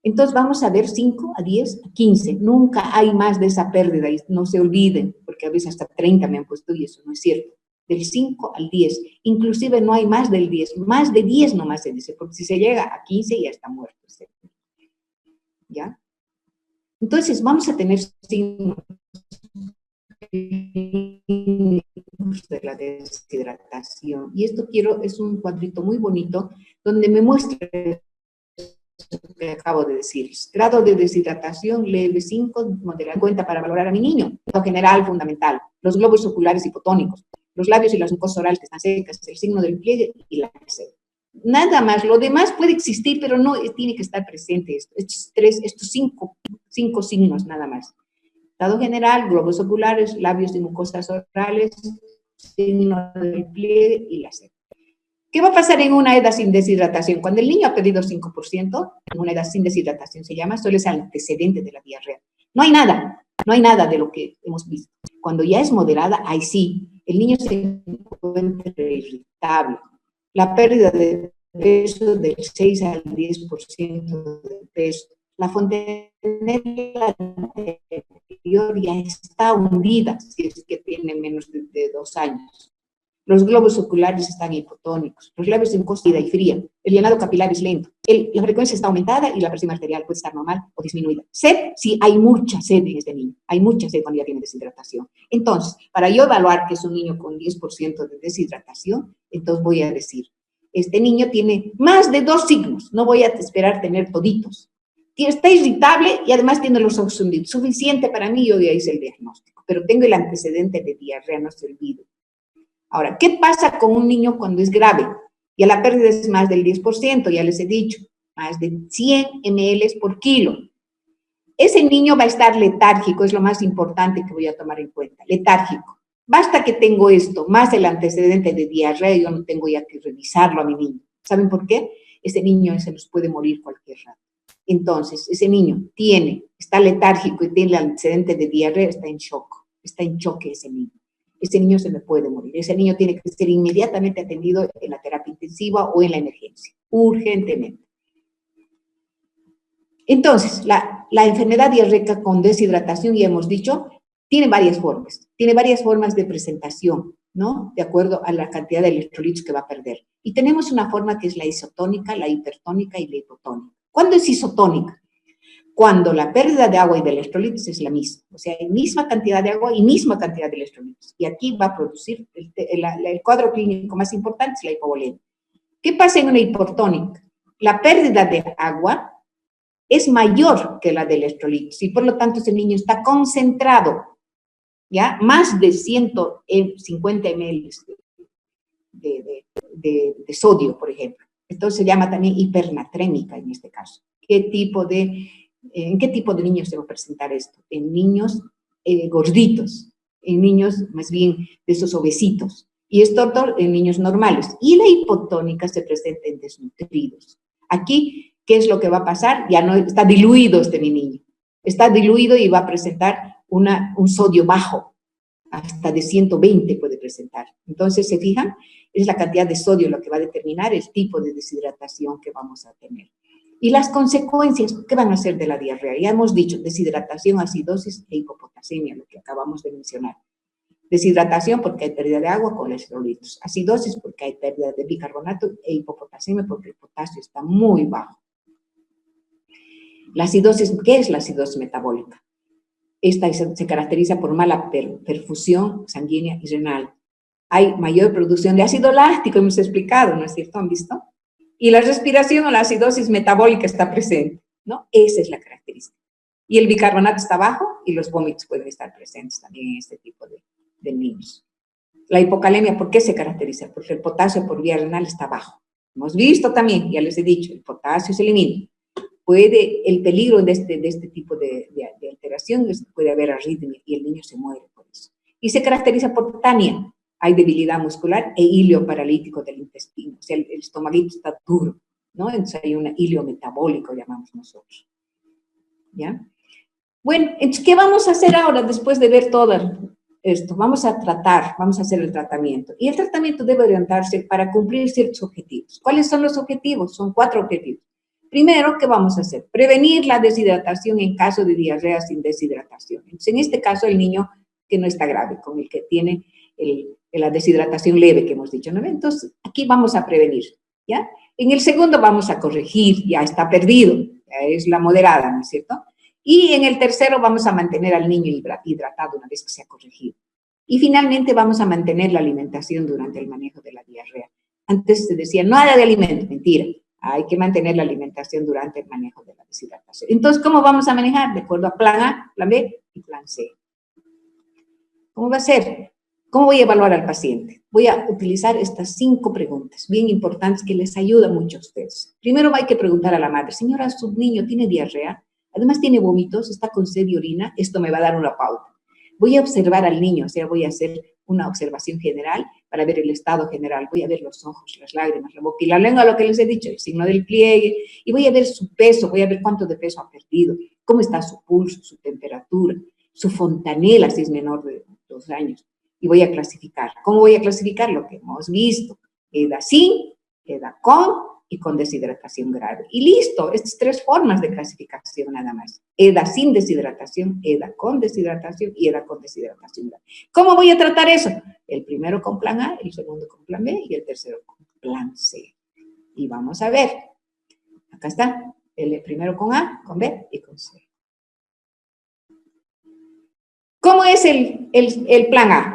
Speaker 1: Entonces vamos a ver 5 a 10 a 15, nunca hay más de esa pérdida y no se olviden, porque a veces hasta 30 me han puesto y eso no es cierto. Del 5 al 10, inclusive no hay más del 10, más de 10 nomás se dice, porque si se llega a 15 ya está muerto. ¿Ya? Entonces vamos a tener signos de la deshidratación. Y esto es un cuadrito muy bonito donde me muestra lo que acabo de decir. Grado de deshidratación leve 5, moderada, cuenta para valorar a mi niño. Lo general, fundamental. Los globos oculares hipotónicos, los labios y las mucosas orales que están secas, el signo del pliegue y la sed. Nada más, lo demás puede existir, pero no tiene que estar presente esto. Estos cinco signos nada más. Estado general, globos oculares, labios y mucosas orales, signo del pliegue y la sed. ¿Qué va a pasar en una EDA sin deshidratación? Cuando el niño ha perdido 5%, en una EDA sin deshidratación se llama, solo es el antecedente de la diarrea. No hay nada de lo que hemos visto. Cuando ya es moderada, ahí sí, el niño se encuentra irritable. La pérdida de peso del 6 al 10% de peso. La fontanela anterior ya está hundida, si es que tiene menos de 2 años. Los globos oculares están hipotónicos, los labios de mucosa y fría, el llenado capilar es lento, la frecuencia está aumentada y la presión arterial puede estar normal o disminuida. Sed, sí, hay mucha sed en este niño, hay mucha sed cuando ya tiene deshidratación. Entonces, para yo evaluar que es un niño con 10% de deshidratación, entonces voy a decir, este niño tiene más de 2 signos, no voy a esperar tener toditos. Está irritable y además tiene los ojos hundidos. Suficiente para mí, yo ya hice el diagnóstico, pero tengo el antecedente de diarrea, no se olvide. Ahora, ¿qué pasa con un niño cuando es grave? Ya la pérdida es más del 10%, ya les he dicho, más de 100 ml por kilo. Ese niño va a estar letárgico, es lo más importante que voy a tomar en cuenta, letárgico. Basta que tengo esto, más el antecedente de diarrea, yo no tengo ya que revisarlo a mi niño. ¿Saben por qué? Ese niño se nos puede morir cualquier rato. Entonces, ese niño está letárgico y tiene el antecedente de diarrea, está en choque ese niño. Ese niño se me puede morir. Ese niño tiene que ser inmediatamente atendido en la terapia intensiva o en la emergencia, urgentemente. Entonces, la enfermedad diarreica con deshidratación, ya hemos dicho, tiene varias formas de presentación, ¿no? De acuerdo a la cantidad de electrolitos que va a perder. Y tenemos una forma que es la isotónica, la hipertónica y la hipotónica. ¿Cuándo es isotónica? Cuando la pérdida de agua y de electrolitos es la misma, o sea, hay misma cantidad de agua y misma cantidad de electrolitos. Y aquí va a producir, el cuadro clínico más importante es la hipovolemia. ¿Qué pasa en una hipotónica? La pérdida de agua es mayor que la de electrolitos y por lo tanto ese niño está concentrado, ¿ya? Más de 150 ml de sodio, por ejemplo. Entonces se llama también hipernatrémica en este caso. ¿En qué tipo de niños se va a presentar esto? En niños gorditos, en niños más bien de esos obesitos. Y esto en niños normales. Y la hipotónica se presenta en desnutridos. Aquí, ¿qué es lo que va a pasar? Ya no está diluido este niño. Está diluido y va a presentar un sodio bajo. Hasta de 120 puede presentar. Entonces, ¿se fijan? Es la cantidad de sodio lo que va a determinar el tipo de deshidratación que vamos a tener. Y las consecuencias, ¿qué van a ser de la diarrea? Ya hemos dicho, deshidratación, acidosis e hipopotasemia, lo que acabamos de mencionar. Deshidratación porque hay pérdida de agua con electrolitos. Acidosis porque hay pérdida de bicarbonato e hipopotasemia porque el potasio está muy bajo. La acidosis, ¿qué es la acidosis metabólica? Esta se caracteriza por mala perfusión sanguínea y renal. Hay mayor producción de ácido láctico, hemos explicado, ¿no es cierto? ¿Han visto? Y la respiración o la acidosis metabólica está presente, ¿no? Esa es la característica. Y el bicarbonato está bajo y los vómitos pueden estar presentes también en este tipo de niños. La hipocalemia, ¿por qué se caracteriza? Porque el potasio por vía renal está bajo. Hemos visto también, ya les he dicho, el potasio se elimina. El peligro de este tipo de alteración es que puede haber arritmia y el niño se muere por eso. Y se caracteriza por tetania. Hay debilidad muscular e hilio paralítico del intestino. O sea, el estomaguito está duro, ¿no? Entonces hay un hilio metabólico, llamamos nosotros. ¿Ya? Bueno, entonces, ¿qué vamos a hacer ahora después de ver todo esto? Vamos a hacer el tratamiento. Y el tratamiento debe orientarse para cumplir ciertos objetivos. ¿Cuáles son los objetivos? Son 4 objetivos. Primero, ¿qué vamos a hacer? Prevenir la deshidratación en caso de diarrea sin deshidratación. Entonces, en este caso, el niño que no está grave, con el que tiene la deshidratación leve que hemos dicho, ¿no? Entonces, aquí vamos a prevenir, ¿ya? En el segundo vamos a corregir, ya está perdido, ya es la moderada, ¿no es cierto? Y en el tercero vamos a mantener al niño hidratado una vez que se ha corregido. Y finalmente vamos a mantener la alimentación durante el manejo de la diarrea. Antes se decía, nada de alimento, mentira. Hay que mantener la alimentación durante el manejo de la deshidratación. Entonces, ¿cómo vamos a manejar? De acuerdo a plan A, plan B y plan C. ¿Cómo va a ser? ¿Cómo voy a evaluar al paciente? Voy a utilizar estas 5 preguntas bien importantes que les ayudan mucho a ustedes. Primero hay que preguntar a la madre, señora, su niño tiene diarrea, además tiene vómitos, está con sed y orina, esto me va a dar una pauta. Voy a observar al niño, o sea, voy a hacer una observación general para ver el estado general. Voy a ver los ojos, las lágrimas, la boca y la lengua, lo que les he dicho, el signo del pliegue, y voy a ver su peso, voy a ver cuánto de peso ha perdido, cómo está su pulso, su temperatura, su fontanela, si es menor de 2 años. Y voy a clasificar. ¿Cómo voy a clasificar? Lo que hemos visto. EDA sin, EDA con y con deshidratación grave. Y listo, estas 3 formas de clasificación nada más. EDA sin deshidratación, EDA con deshidratación y EDA con deshidratación grave. ¿Cómo voy a tratar eso? El primero con plan A, el segundo con plan B y el tercero con plan C. Y vamos a ver. Acá está. El primero con A, con B y con C. ¿Cómo es el plan A?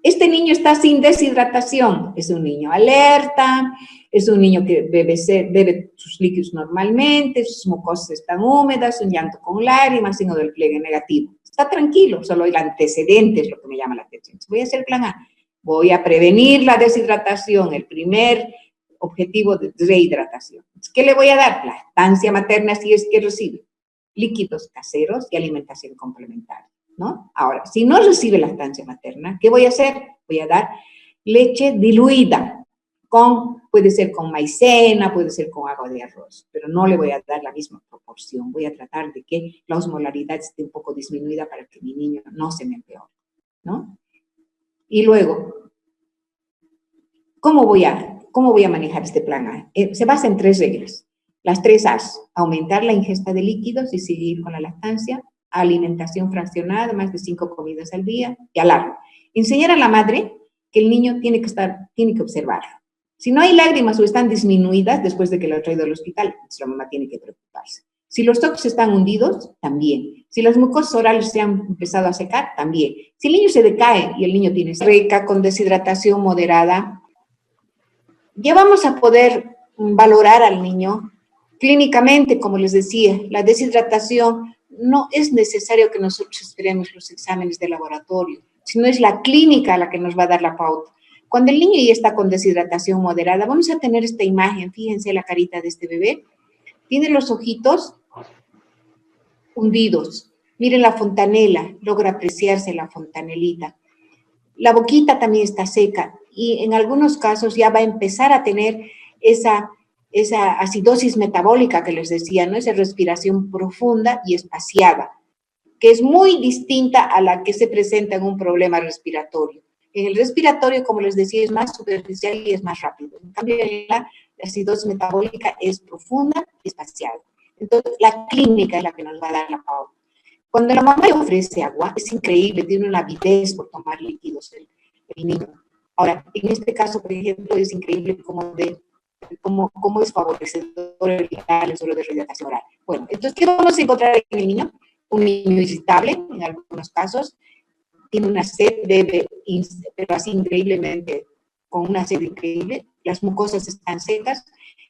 Speaker 1: Este niño está sin deshidratación, es un niño alerta, es un niño que bebe sus líquidos normalmente, sus mucosas están húmedas, un llanto con lágrimas, signo del pliegue negativo. Está tranquilo, solo el antecedente es lo que me llama la atención. Voy a hacer plan A, voy a prevenir la deshidratación, el primer objetivo de rehidratación. ¿Qué le voy a dar? Lactancia materna si es que recibe, líquidos caseros y alimentación complementaria, ¿no? Ahora, si no recibe lactancia materna, ¿qué voy a hacer? Voy a dar leche diluida, puede ser con maicena, puede ser con agua de arroz, pero no le voy a dar la misma proporción. Voy a tratar de que la osmolaridad esté un poco disminuida para que mi niño no se me empeore, ¿no? Y luego, ¿cómo voy a manejar este plan A? Se basa en 3 reglas. Las 3 A's, aumentar la ingesta de líquidos y seguir con la lactancia, alimentación fraccionada, más de 5 comidas al día, y alarma. Enseñar a la madre que el niño tiene que observarlo. Si no hay lágrimas o están disminuidas después de que lo ha traído al hospital, entonces la mamá tiene que preocuparse. Si los toques están hundidos, también. Si las mucosas orales se han empezado a secar, también. Si el niño se decae y el niño tiene seca con deshidratación moderada, Ya vamos a poder valorar al niño clínicamente, como les decía, la deshidratación no es necesario que nosotros esperemos los exámenes de laboratorio, sino es la clínica la que nos va a dar la pauta. Cuando el niño ya está con deshidratación moderada, vamos a tener esta imagen, fíjense la carita de este bebé, tiene los ojitos hundidos, miren la fontanela, logra apreciarse la fontanelita. La boquita también está seca y en algunos casos ya va a empezar a tener esa acidosis metabólica que les decía, ¿no? Esa respiración profunda y espaciada, que es muy distinta a la que se presenta en un problema respiratorio. En el respiratorio, como les decía, es más superficial y es más rápido. En cambio, la acidosis metabólica es profunda y espaciada. Entonces, la clínica es la que nos va a dar la pauta. Cuando la mamá le ofrece agua, es increíble, tiene una avidez por tomar líquidos el niño. Ahora, en este caso, por ejemplo, es increíble cómo es favorecedor el suelo de rehidratación oral. Bueno, entonces, ¿qué vamos a encontrar en el niño? Un niño irritable, en algunos casos, tiene una sed, bebe, pero así increíblemente, con una sed increíble, las mucosas están secas,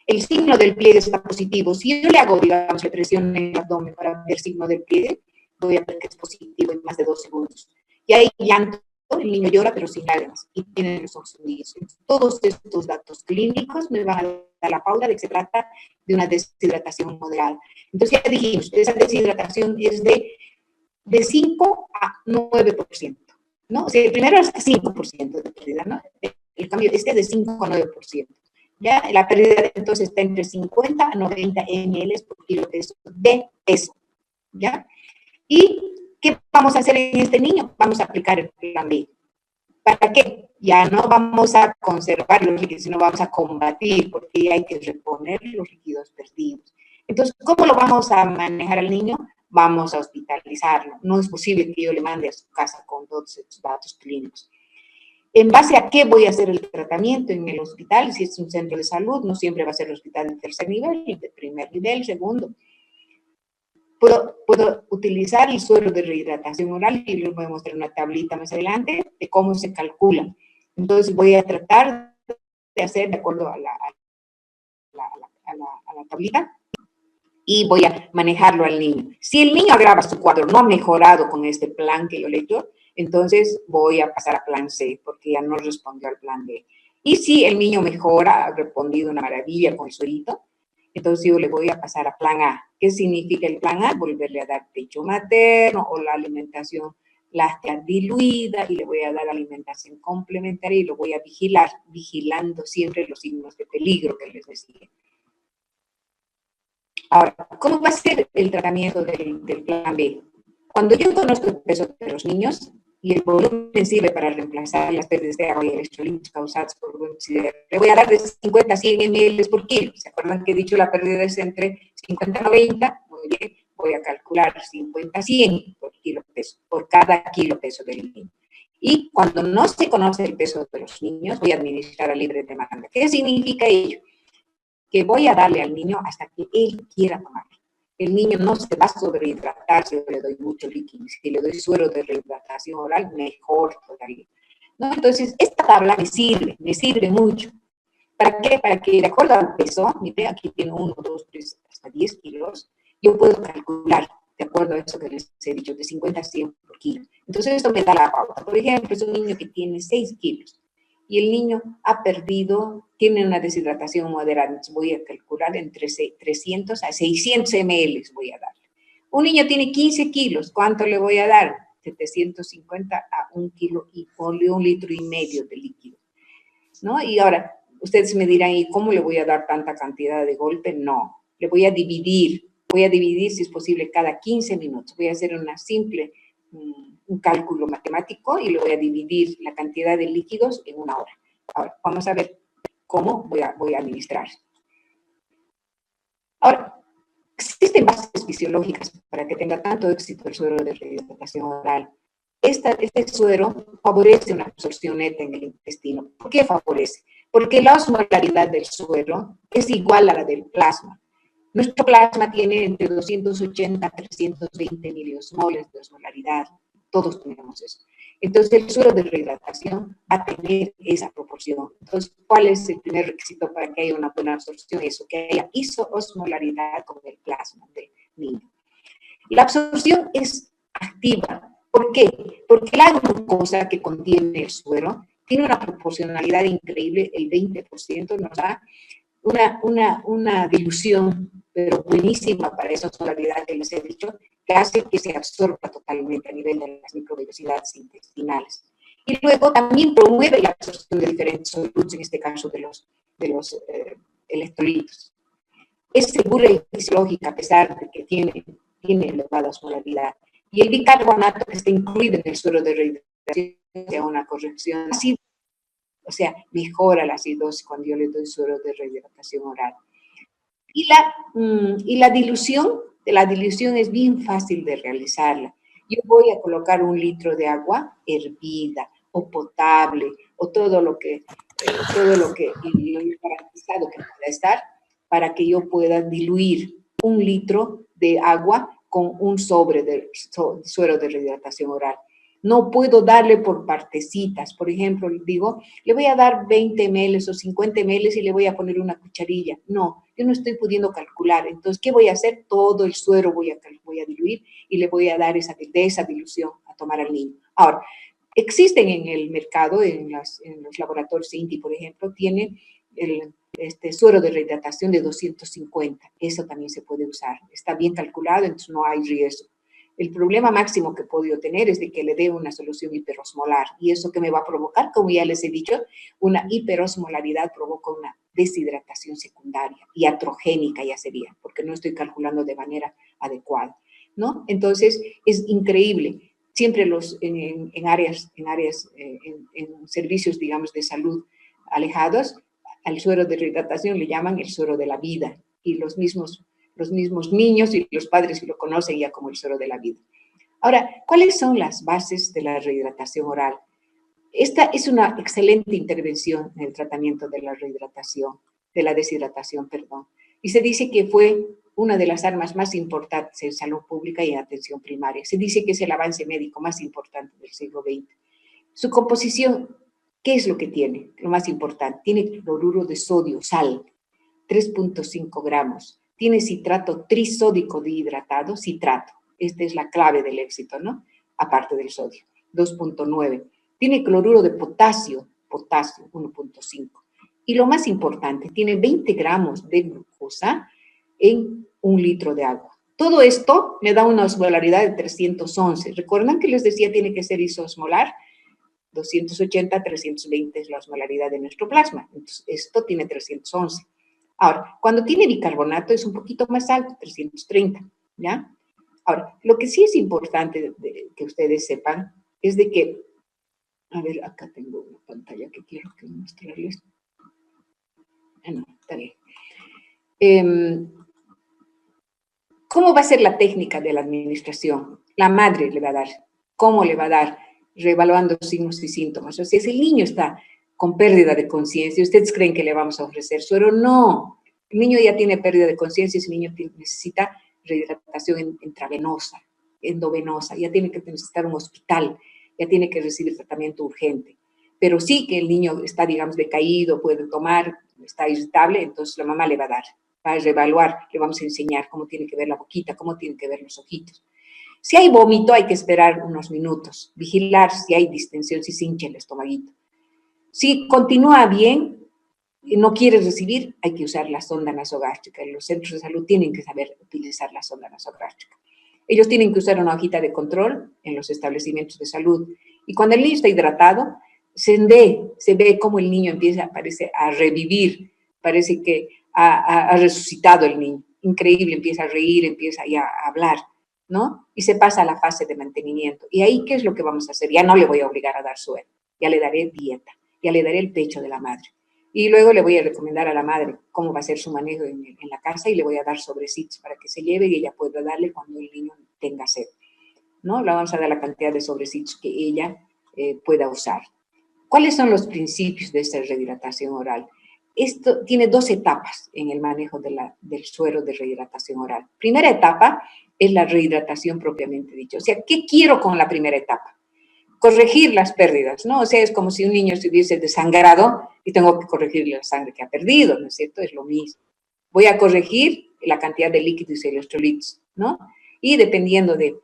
Speaker 1: el signo del pliegue está positivo. Si yo le hago, digamos, le presiono en el abdomen para ver el signo del pliegue, voy a ver que es positivo en más de 2 segundos. Y hay llanto, el niño llora pero sin lágrimas y tiene los ojos hundidos. Todos estos datos clínicos me van a dar la pauta de que se trata de una deshidratación moderada. Entonces ya dijimos, esa deshidratación es de 5 a 9%, ¿no? O sea, el primero es 5% de pérdida, ¿no? El cambio este es de 5 a 9%. ¿Ya? La pérdida entonces está entre 50 a 90 ml por kilo de peso, ¿ya? ¿Y qué vamos a hacer en este niño? Vamos a aplicar el plan B. ¿Para qué? Ya no vamos a conservar los líquidos, sino vamos a combatir, porque hay que reponer los líquidos perdidos. Entonces, ¿cómo lo vamos a manejar al niño? Vamos a hospitalizarlo. No es posible que yo le mande a su casa con todos estos datos clínicos. ¿En base a qué voy a hacer el tratamiento en el hospital? Si es un centro de salud, no siempre va a ser el hospital de tercer nivel, de primer nivel, segundo. Puedo utilizar el suero de rehidratación oral y les voy a mostrar una tablita más adelante de cómo se calcula. Entonces voy a tratar de hacer de acuerdo a la tablita y voy a manejarlo al niño. Si el niño agrava su cuadro, no ha mejorado con este plan que yo le he hecho, entonces voy a pasar a plan C porque ya no respondió al plan B. Y si el niño mejora, ha respondido una maravilla con el suerito, entonces yo le voy a pasar a plan A. ¿Qué significa el plan A? Volverle a dar pecho materno o la alimentación láctea diluida y le voy a dar alimentación complementaria y lo voy a vigilar, vigilando siempre los signos de peligro que les decía. Ahora, ¿cómo va a ser el tratamiento del plan B? Cuando yo conozco el peso de los niños y el volumen sirve para reemplazar las pérdidas de agua y electrolitos causadas por volumen, le voy a dar de 50 a 100 ml por kilo. ¿Se acuerdan que he dicho la pérdida es entre 50 a 90? Muy bien, voy a calcular 50 a 100 por kilo peso, por cada kilo peso del niño. Y cuando no se conoce el peso de los niños, voy a administrar a libre demanda. ¿Qué significa ello? Que voy a darle al niño hasta que él quiera tomar. El niño no se va a sobrehidratar si yo le doy mucho líquido. Si le doy suero de rehidratación oral, mejor todavía. ¿No? Entonces, esta tabla me sirve mucho. ¿Para qué? Para que de acuerdo al peso, mire, aquí tiene 1, 2, 3, hasta 10 kilos, yo puedo calcular, de acuerdo a eso que les he dicho, de 50 a 100 por kilo. Entonces, esto me da la pauta. Por ejemplo, es un niño que tiene 6 kilos y el niño ha perdido, tiene una deshidratación moderada, entonces voy a calcular entre 300 a 600 ml voy a darle. Un niño tiene 15 kilos, ¿cuánto le voy a dar? 750 a 1 kilo y ponle 1,5 litros de líquido, ¿no? Y ahora, ustedes me dirán, ¿y cómo le voy a dar tanta cantidad de golpe? No, le voy a dividir si es posible cada 15 minutos, voy a hacer una simple un cálculo matemático y le voy a dividir la cantidad de líquidos en 1 hora. Ahora, vamos a ver cómo voy a administrar. Ahora, existen bases fisiológicas para que tenga tanto éxito el suero de rehidratación oral. Este suero favorece una absorción neta en el intestino. ¿Por qué favorece? Porque la osmolaridad del suero es igual a la del plasma. Nuestro plasma tiene entre 280 a 320 miliosmoles de osmolaridad. Todos tenemos eso. Entonces, el suero de rehidratación va a tener esa proporción. Entonces, ¿cuál es el primer requisito para que haya una buena absorción? Eso, que haya isoosmolaridad con el plasma del niño. La absorción es activa. ¿Por qué? Porque la glucosa que contiene el suero tiene una proporcionalidad increíble, el 20% nos da una dilución, pero buenísima para esa osmolaridad que les he dicho, que hace que se absorba totalmente a nivel de las microvellosidades intestinales. Y luego también promueve la absorción de diferentes solutos, en este caso de los electrolitos. Es segura y fisiológica a pesar de que tiene elevada osmolaridad. Y el bicarbonato que está incluido en el suero de rehidratación es una corrección ácida, o sea, mejora la acidosis cuando yo le doy suero de rehidratación oral. Y la dilución es bien fácil de realizarla. Yo voy a colocar 1 litro de agua hervida o potable o todo lo que garantizado que pueda estar para que yo pueda diluir 1 litro de agua con un sobre de suero de rehidratación oral. No puedo darle por partecitas. Por ejemplo, digo, le voy a dar 20 ml o 50 ml y le voy a poner una cucharilla. No, yo no estoy pudiendo calcular. Entonces, ¿qué voy a hacer? Todo el suero voy a diluir y le voy a dar esa dilución a tomar al niño. Ahora, existen en el mercado, en los laboratorios INTI, por ejemplo, tienen este suero de rehidratación de 250. Eso también se puede usar. Está bien calculado, entonces no hay riesgo. El problema máximo que he podido tener es de que le dé una solución hiperosmolar. ¿Y eso que me va a provocar? Como ya les he dicho, una hiperosmolaridad provoca una deshidratación secundaria y atrogénica ya sería, porque no estoy calculando de manera adecuada, ¿no? Entonces, es increíble. Siempre en servicios, digamos, de salud alejados, al suero de rehidratación le llaman el suero de la vida. Y los mismos niños y los padres lo conocen ya como el suero de la vida. Ahora, ¿cuáles son las bases de la rehidratación oral? Esta es una excelente intervención en el tratamiento de la deshidratación, perdón. Y se dice que fue una de las armas más importantes en salud pública y en atención primaria. Se dice que es el avance médico más importante del siglo XX. Su composición, ¿qué es lo que tiene? Lo más importante, tiene cloruro de sodio, sal, 3.5 gramos. Tiene citrato trisódico dihidratado, citrato. Esta es la clave del éxito, ¿no? Aparte del sodio, 2.9. Tiene cloruro de potasio, 1.5. Y lo más importante, tiene 20 gramos de glucosa en 1 litro de agua. Todo esto me da una osmolaridad de 311. ¿Recuerdan que les decía tiene que ser isoosmolar? 280, 320 es la osmolaridad de nuestro plasma. Entonces, esto tiene 311. Ahora, cuando tiene bicarbonato es un poquito más alto, 330, ¿ya? Ahora, lo que sí es importante que ustedes sepan es de que, a ver, acá tengo una pantalla que quiero mostrarles. No, está bien. ¿Cómo va a ser la técnica de la administración? La madre le va a dar. ¿Cómo le va a dar? Reevaluando signos y síntomas. O sea, si el niño está con pérdida de conciencia, ¿ustedes creen que le vamos a ofrecer suero? No. El niño ya tiene pérdida de conciencia, ese niño necesita rehidratación intravenosa, endovenosa, ya tiene que necesitar un hospital, ya tiene que recibir tratamiento urgente. Pero sí que el niño está, digamos, decaído, puede tomar, está irritable, entonces la mamá le va a dar, va a reevaluar, le vamos a enseñar cómo tiene que ver la boquita, cómo tiene que ver los ojitos. Si hay vómito, hay que esperar unos minutos, vigilar si hay distensión, si se hincha el estomaguito. Si continúa bien y no quiere recibir, hay que usar la sonda nasogástrica. Los centros de salud tienen que saber utilizar la sonda nasogástrica. Ellos tienen que usar una hojita de control en los establecimientos de salud. Y cuando el niño está hidratado, se ve cómo el niño parece a revivir, parece que ha resucitado el niño. Increíble, empieza a reír, empieza ya a hablar, ¿no? Y se pasa a la fase de mantenimiento. Y ahí, ¿qué es lo que vamos a hacer? Ya no le voy a obligar a dar suero, ya le daré dieta, ya le daré el pecho de la madre. Y luego le voy a recomendar a la madre cómo va a ser su manejo en la casa y le voy a dar sobrecitos para que se lleve y ella pueda darle cuando el niño tenga sed, ¿no? Le vamos a dar la cantidad de sobrecitos que ella pueda usar. ¿Cuáles son los principios de esta rehidratación oral? Esto tiene 2 etapas en el manejo del suero de rehidratación oral. Primera etapa es la rehidratación propiamente dicha. O sea, ¿qué quiero con la primera etapa? corregir las pérdidas, ¿no? O sea, es como si un niño se hubiese desangrado y tengo que corregirle la sangre que ha perdido, ¿no es cierto? Es lo mismo. Voy a corregir la cantidad de líquidos y electrolitos, ¿no? Y dependiendo de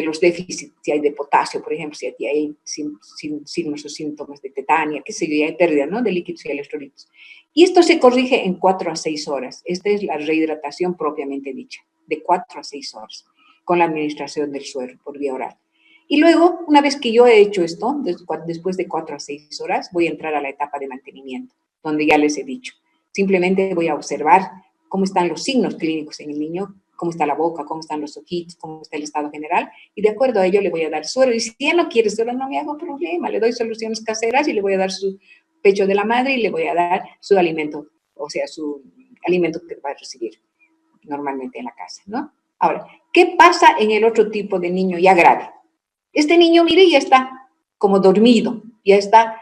Speaker 1: los déficits, si hay de potasio, por ejemplo, si hay signos o síntomas de tetania, qué sé yo, y hay pérdida, ¿no?, de líquidos y electrolitos. Y esto se corrige en 4 a 6 horas. Esta es la rehidratación propiamente dicha, de 4 a 6 horas, con la administración del suero por vía oral. Y luego, una vez que yo he hecho esto, después de 4 a 6 horas, voy a entrar a la etapa de mantenimiento, donde ya les he dicho. Simplemente voy a observar cómo están los signos clínicos en el niño, cómo está la boca, cómo están los ojitos, cómo está el estado general, y de acuerdo a ello le voy a dar suero. Y si él no quiere suero, no me hago problema, le doy soluciones caseras y le voy a dar su pecho de la madre y le voy a dar su alimento, o sea, su alimento que va a recibir normalmente en la casa, ¿no? Ahora, ¿qué pasa en el otro tipo de niño ya grave? Este niño, mire, ya está como dormido, ya está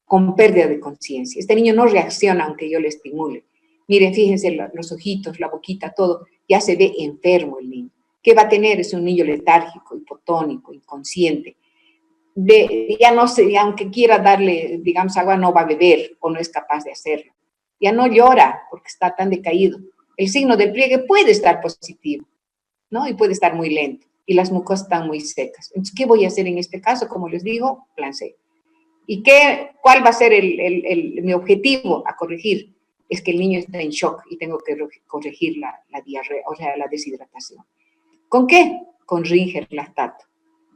Speaker 1: con pérdida de conciencia. Este niño no reacciona aunque yo le estimule. Miren, fíjense los ojitos, la boquita, todo, ya se ve enfermo el niño. ¿Qué va a tener? Es un niño letárgico, hipotónico, inconsciente. Ya no sé, aunque quiera darle, digamos, agua, no va a beber o no es capaz de hacerlo. Ya no llora porque está tan decaído. El signo del pliegue puede estar positivo, ¿no? Y puede estar muy lento. Y las mucosas están muy secas. Entonces, ¿qué voy a hacer en este caso? Como les digo, plan C. ¿Y cuál va a ser mi objetivo a corregir? Es que el niño está en shock y tengo que corregir la diarrea, o sea, la deshidratación. ¿Con qué? Con Ringer lactato.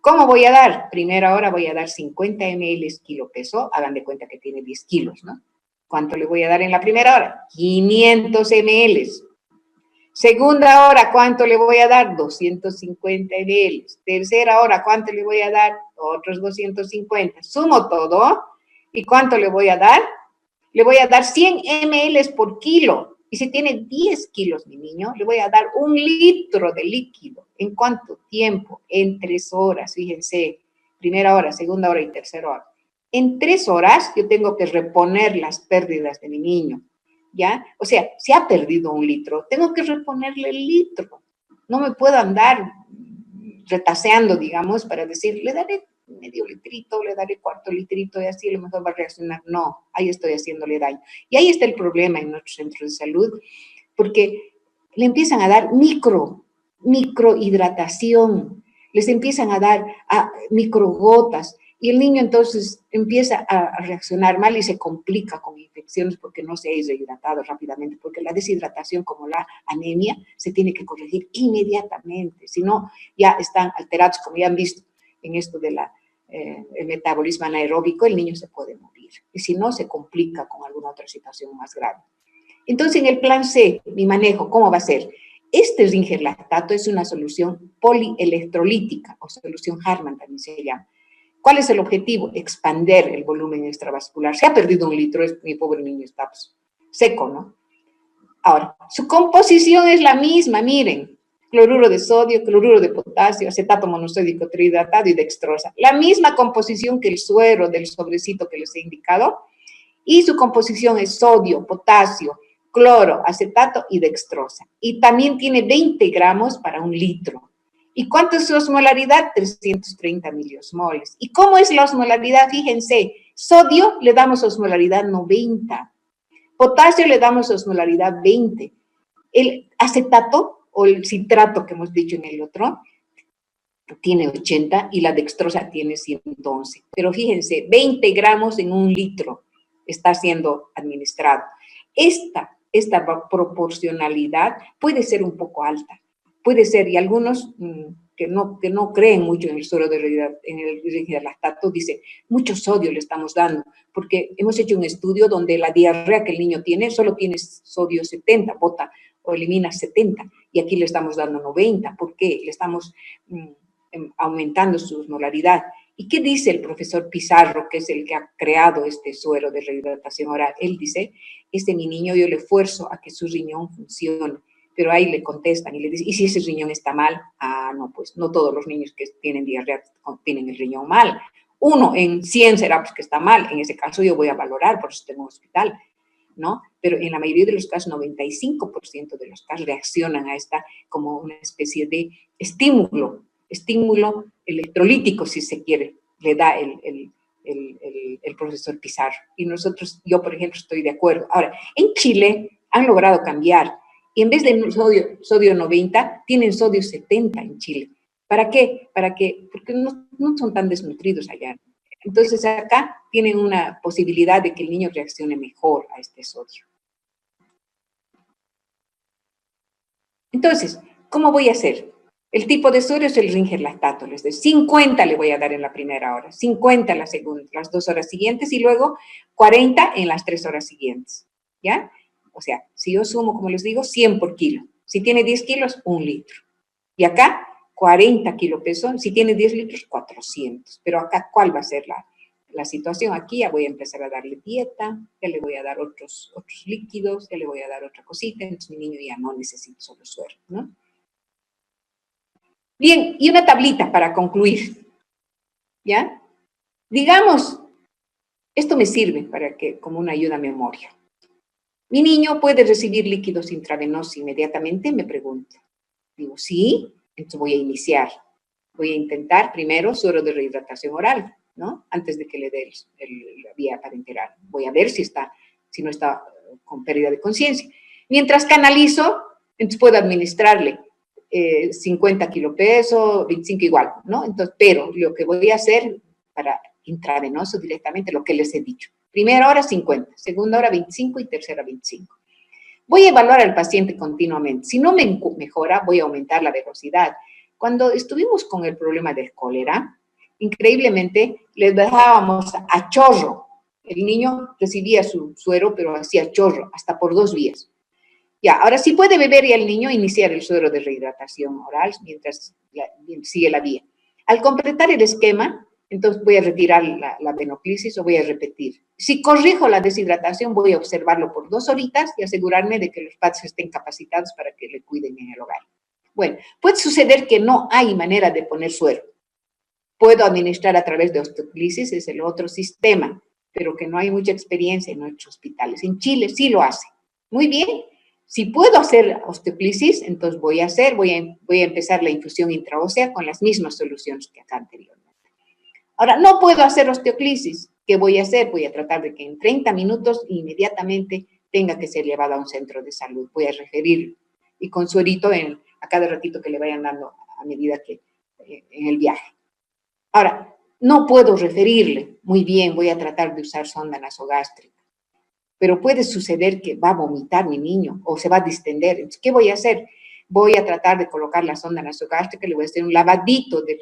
Speaker 1: ¿Cómo voy a dar? Primera hora voy a dar 50 ml kilo peso, hagan de cuenta que tiene 10 kilos, ¿no? ¿Cuánto le voy a dar en la primera hora? 500 ml. Segunda hora, ¿cuánto le voy a dar? 250 ml. Tercera hora, ¿cuánto le voy a dar? Otros 250. Sumo todo. ¿Y cuánto le voy a dar? Le voy a dar 100 ml por kilo. Y si tiene 10 kilos mi niño, le voy a dar 1 litro de líquido. ¿En cuánto tiempo? En 3 horas, fíjense. Primera hora, segunda hora y tercera hora. En 3 horas yo tengo que reponer las pérdidas de mi niño. ¿Ya? O sea, si ha perdido 1 litro, tengo que reponerle el litro. No me puedo andar retaseando, digamos, para decir, le daré medio litrito, le daré cuarto litrito y así a lo mejor va a reaccionar. No, ahí estoy haciéndole daño. Y ahí está el problema en nuestros centros de salud, porque le empiezan a dar microhidratación, les empiezan a dar microgotas, y el niño entonces empieza a reaccionar mal y se complica con infecciones porque no se ha hidratado rápidamente, porque la deshidratación como la anemia se tiene que corregir inmediatamente, si no ya están alterados, como ya han visto en esto de el metabolismo anaeróbico, el niño se puede morir, y si no se complica con alguna otra situación más grave. Entonces en el plan C, mi manejo, ¿cómo va a ser? Este Ringer lactato es una solución polielectrolítica o solución Hartmann también se llama. ¿Cuál es el objetivo? Expander el volumen extravascular. Se ha perdido 1 litro, mi pobre niño está seco, ¿no? Ahora, su composición es la misma, miren. Cloruro de sodio, cloruro de potasio, acetato monosódico trihidratado y dextrosa. La misma composición que el suero del sobrecito que les he indicado. Y su composición es sodio, potasio, cloro, acetato y dextrosa. Y también tiene 20 gramos para 1 litro. ¿Y cuánto es su osmolaridad? 330 miliosmoles. ¿Y cómo es la osmolaridad? Fíjense, sodio le damos osmolaridad 90, potasio le damos osmolaridad 20, el acetato o el citrato que hemos dicho en el otro tiene 80 y la dextrosa tiene 111. Pero fíjense, 20 gramos en 1 litro está siendo administrado. Esta proporcionalidad puede ser un poco alta. Puede ser, y algunos que no creen mucho en el suero de Ringer, en el Ringer lactato, dicen, mucho sodio le estamos dando, porque hemos hecho un estudio donde la diarrea que el niño tiene, solo tiene sodio 70, bota o elimina 70, y aquí le estamos dando 90, ¿por qué? Le estamos aumentando su osmolaridad. ¿Y qué dice el profesor Pizarro, que es el que ha creado este suero de rehidratación oral? Él dice, mi niño yo le esfuerzo a que su riñón funcione. Pero ahí le contestan y le dicen, ¿y si ese riñón está mal? No, pues no todos los niños que tienen diarrea tienen el riñón mal. 1 en 100 será pues que está mal. En ese caso yo voy a valorar, por eso tengo un hospital, ¿no? Pero en la mayoría de los casos, 95% de los casos reaccionan a esta como una especie de estímulo electrolítico, si se quiere, le da el profesor Pizarro. Y yo por ejemplo estoy de acuerdo. Ahora, en Chile han logrado cambiar, y en vez de sodio 90, tienen sodio 70 en Chile. ¿Para qué? Porque no son tan desnutridos allá. Entonces acá tienen una posibilidad de que el niño reaccione mejor a este sodio. Entonces, ¿cómo voy a hacer? El tipo de sodio es el Ringer lactato, les doy 50 le voy a dar en la primera hora, 50 en la segunda, las 2 horas siguientes y luego 40 en las 3 horas siguientes, ¿ya? O sea, si yo sumo, como les digo, 100 por kilo. Si tiene 10 kilos, 1 litro. Y acá, 40 kilopesos, si tiene 10 litros, 400. Pero acá, ¿cuál va a ser la situación? Aquí ya voy a empezar a darle dieta, ya le voy a dar otros líquidos, ya le voy a dar otra cosita, entonces mi niño ya no necesita solo suero, ¿no? Bien, y una tablita para concluir, ¿ya? Digamos, esto me sirve como una ayuda a memoria. ¿Mi niño puede recibir líquidos intravenosos inmediatamente? Me pregunta. Digo, sí, entonces voy a iniciar. Voy a intentar primero suero de rehidratación oral, ¿no? Antes de que le dé la vía parenteral. Voy a ver si no está con pérdida de conciencia. Mientras canalizo, entonces puedo administrarle 50 kilopesos, 25 igual, ¿no? Entonces, pero lo que voy a hacer para intravenoso directamente, lo que les he dicho. Primera hora 50, segunda hora 25 y tercera 25. Voy a evaluar al paciente continuamente. Si no me mejora, voy a aumentar la velocidad. Cuando estuvimos con el problema del cólera, increíblemente les dejábamos a chorro. El niño recibía su suero, pero hacía chorro, hasta por 2 vías. Ya, ahora sí puede beber y el niño iniciar el suero de rehidratación oral mientras sigue la vía. Al completar el esquema, entonces voy a retirar la venoclisis o voy a repetir. Si corrijo la deshidratación, voy a observarlo por 2 horitas y asegurarme de que los padres estén capacitados para que le cuiden en el hogar. Bueno, puede suceder que no hay manera de poner suero. Puedo administrar a través de osteoclisis, es el otro sistema, pero que no hay mucha experiencia en nuestros hospitales. En Chile sí lo hace. Muy bien. Si puedo hacer osteoclisis, entonces voy a empezar la infusión intraósea con las mismas soluciones que acá anteriormente. Ahora, no puedo hacer osteoclisis. ¿Qué voy a hacer? Voy a tratar de que en 30 minutos inmediatamente tenga que ser llevado a un centro de salud. Voy a referir y con suerito a cada ratito que le vayan dando a medida que en el viaje. Ahora, no puedo referirle. Muy bien, voy a tratar de usar sonda nasogástrica. Pero puede suceder que va a vomitar mi niño o se va a distender. Entonces, ¿qué voy a hacer? Voy a tratar de colocar la sonda nasogástrica, le voy a hacer un lavadito del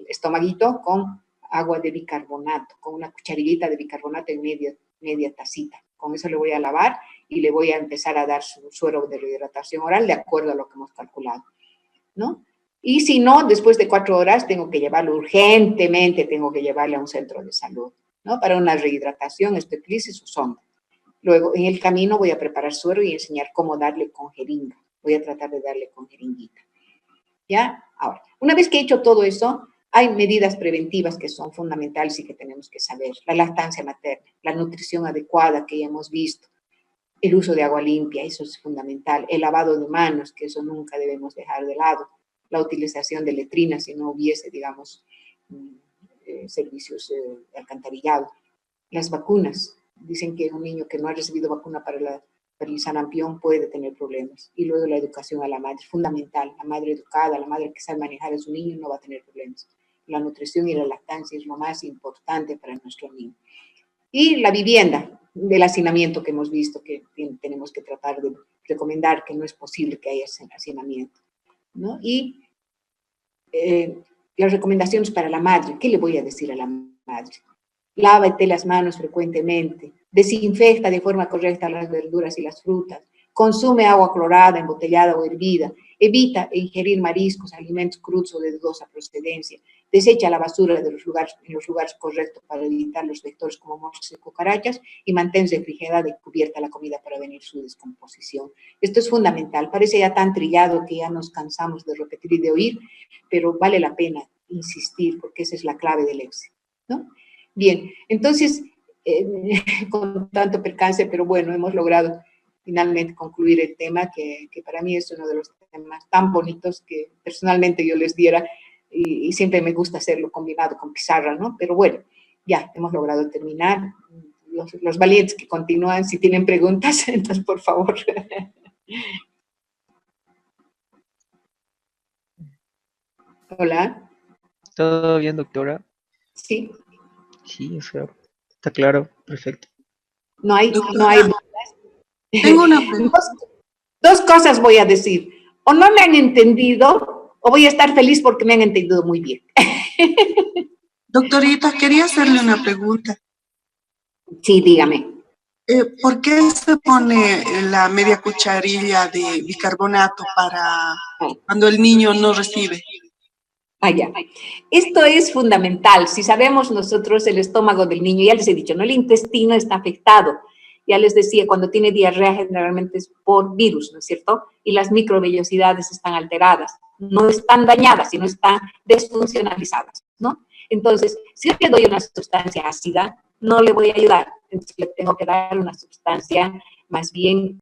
Speaker 1: estomaguito con agua de bicarbonato, con una cucharillita de bicarbonato en media tacita. Con eso le voy a lavar y le voy a empezar a dar su suero de rehidratación oral de acuerdo a lo que hemos calculado, ¿no? Y si no, después de 4 horas tengo que llevarlo urgentemente, tengo que llevarle a un centro de salud, ¿no? Para una rehidratación, osteoclisis o sonda. Luego, en el camino voy a preparar suero y enseñar cómo darle con jeringa. Voy a tratar de darle con jeringuita. ¿Ya? Ahora, una vez que he hecho todo eso, hay medidas preventivas que son fundamentales y que tenemos que saber. La lactancia materna, la nutrición adecuada que ya hemos visto, el uso de agua limpia, eso es fundamental. El lavado de manos, que eso nunca debemos dejar de lado. La utilización de letrinas, si no hubiese, digamos, servicios de alcantarillado. Las vacunas. Dicen que un niño que no ha recibido vacuna para el sarampión puede tener problemas. Y luego la educación a la madre, fundamental. La madre educada, la madre que sabe manejar a su niño no va a tener problemas. La nutrición y la lactancia es lo más importante para nuestro niño. Y la vivienda, del hacinamiento que hemos visto, que tenemos que tratar de recomendar que no es posible que haya hacinamiento, ¿no? Y las recomendaciones para la madre, ¿qué le voy a decir a la madre? Lávate las manos frecuentemente, desinfecta de forma correcta las verduras y las frutas, consume agua clorada, embotellada o hervida, evita ingerir mariscos, alimentos crudos o de dudosa procedencia, desecha la basura en los lugares correctos para evitar los vectores como moscas y cucarachas y mantén refrigerada y cubierta la comida para prevenir su descomposición. Esto es fundamental, parece ya tan trillado que ya nos cansamos de repetir y de oír, pero vale la pena insistir porque esa es la clave del éxito, ¿no? Bien, entonces, con tanto percance, pero bueno, hemos logrado finalmente concluir el tema que para mí es uno de los temas tan bonitos que personalmente yo les diera y siempre me gusta hacerlo combinado con pizarra, ¿no? Pero bueno, ya hemos logrado terminar. Los valientes que continúan, si tienen preguntas, entonces por favor. Hola.
Speaker 4: ¿Todo bien, doctora?
Speaker 1: Sí.
Speaker 4: Sí, o sea, está claro, perfecto.
Speaker 1: No hay
Speaker 5: Doctora,
Speaker 1: dudas.
Speaker 5: tengo una pregunta.
Speaker 1: Dos cosas voy a decir. O no me han entendido, o voy a estar feliz porque me han entendido muy bien.
Speaker 5: Doctorita, quería hacerle una pregunta.
Speaker 1: Sí, dígame.
Speaker 5: ¿Por qué se pone la media cucharilla de bicarbonato para cuando el niño no recibe?
Speaker 1: Ya. Esto es fundamental. Si sabemos nosotros el estómago del niño, ya les he dicho, ¿no? El intestino está afectado. Ya les decía, cuando tiene diarrea generalmente es por virus, ¿no es cierto? Y las microvellosidades están alteradas. No están dañadas, sino están desfuncionalizadas, ¿no? Entonces, si yo le doy una sustancia ácida, no le voy a ayudar. Entonces, le tengo que dar una sustancia más bien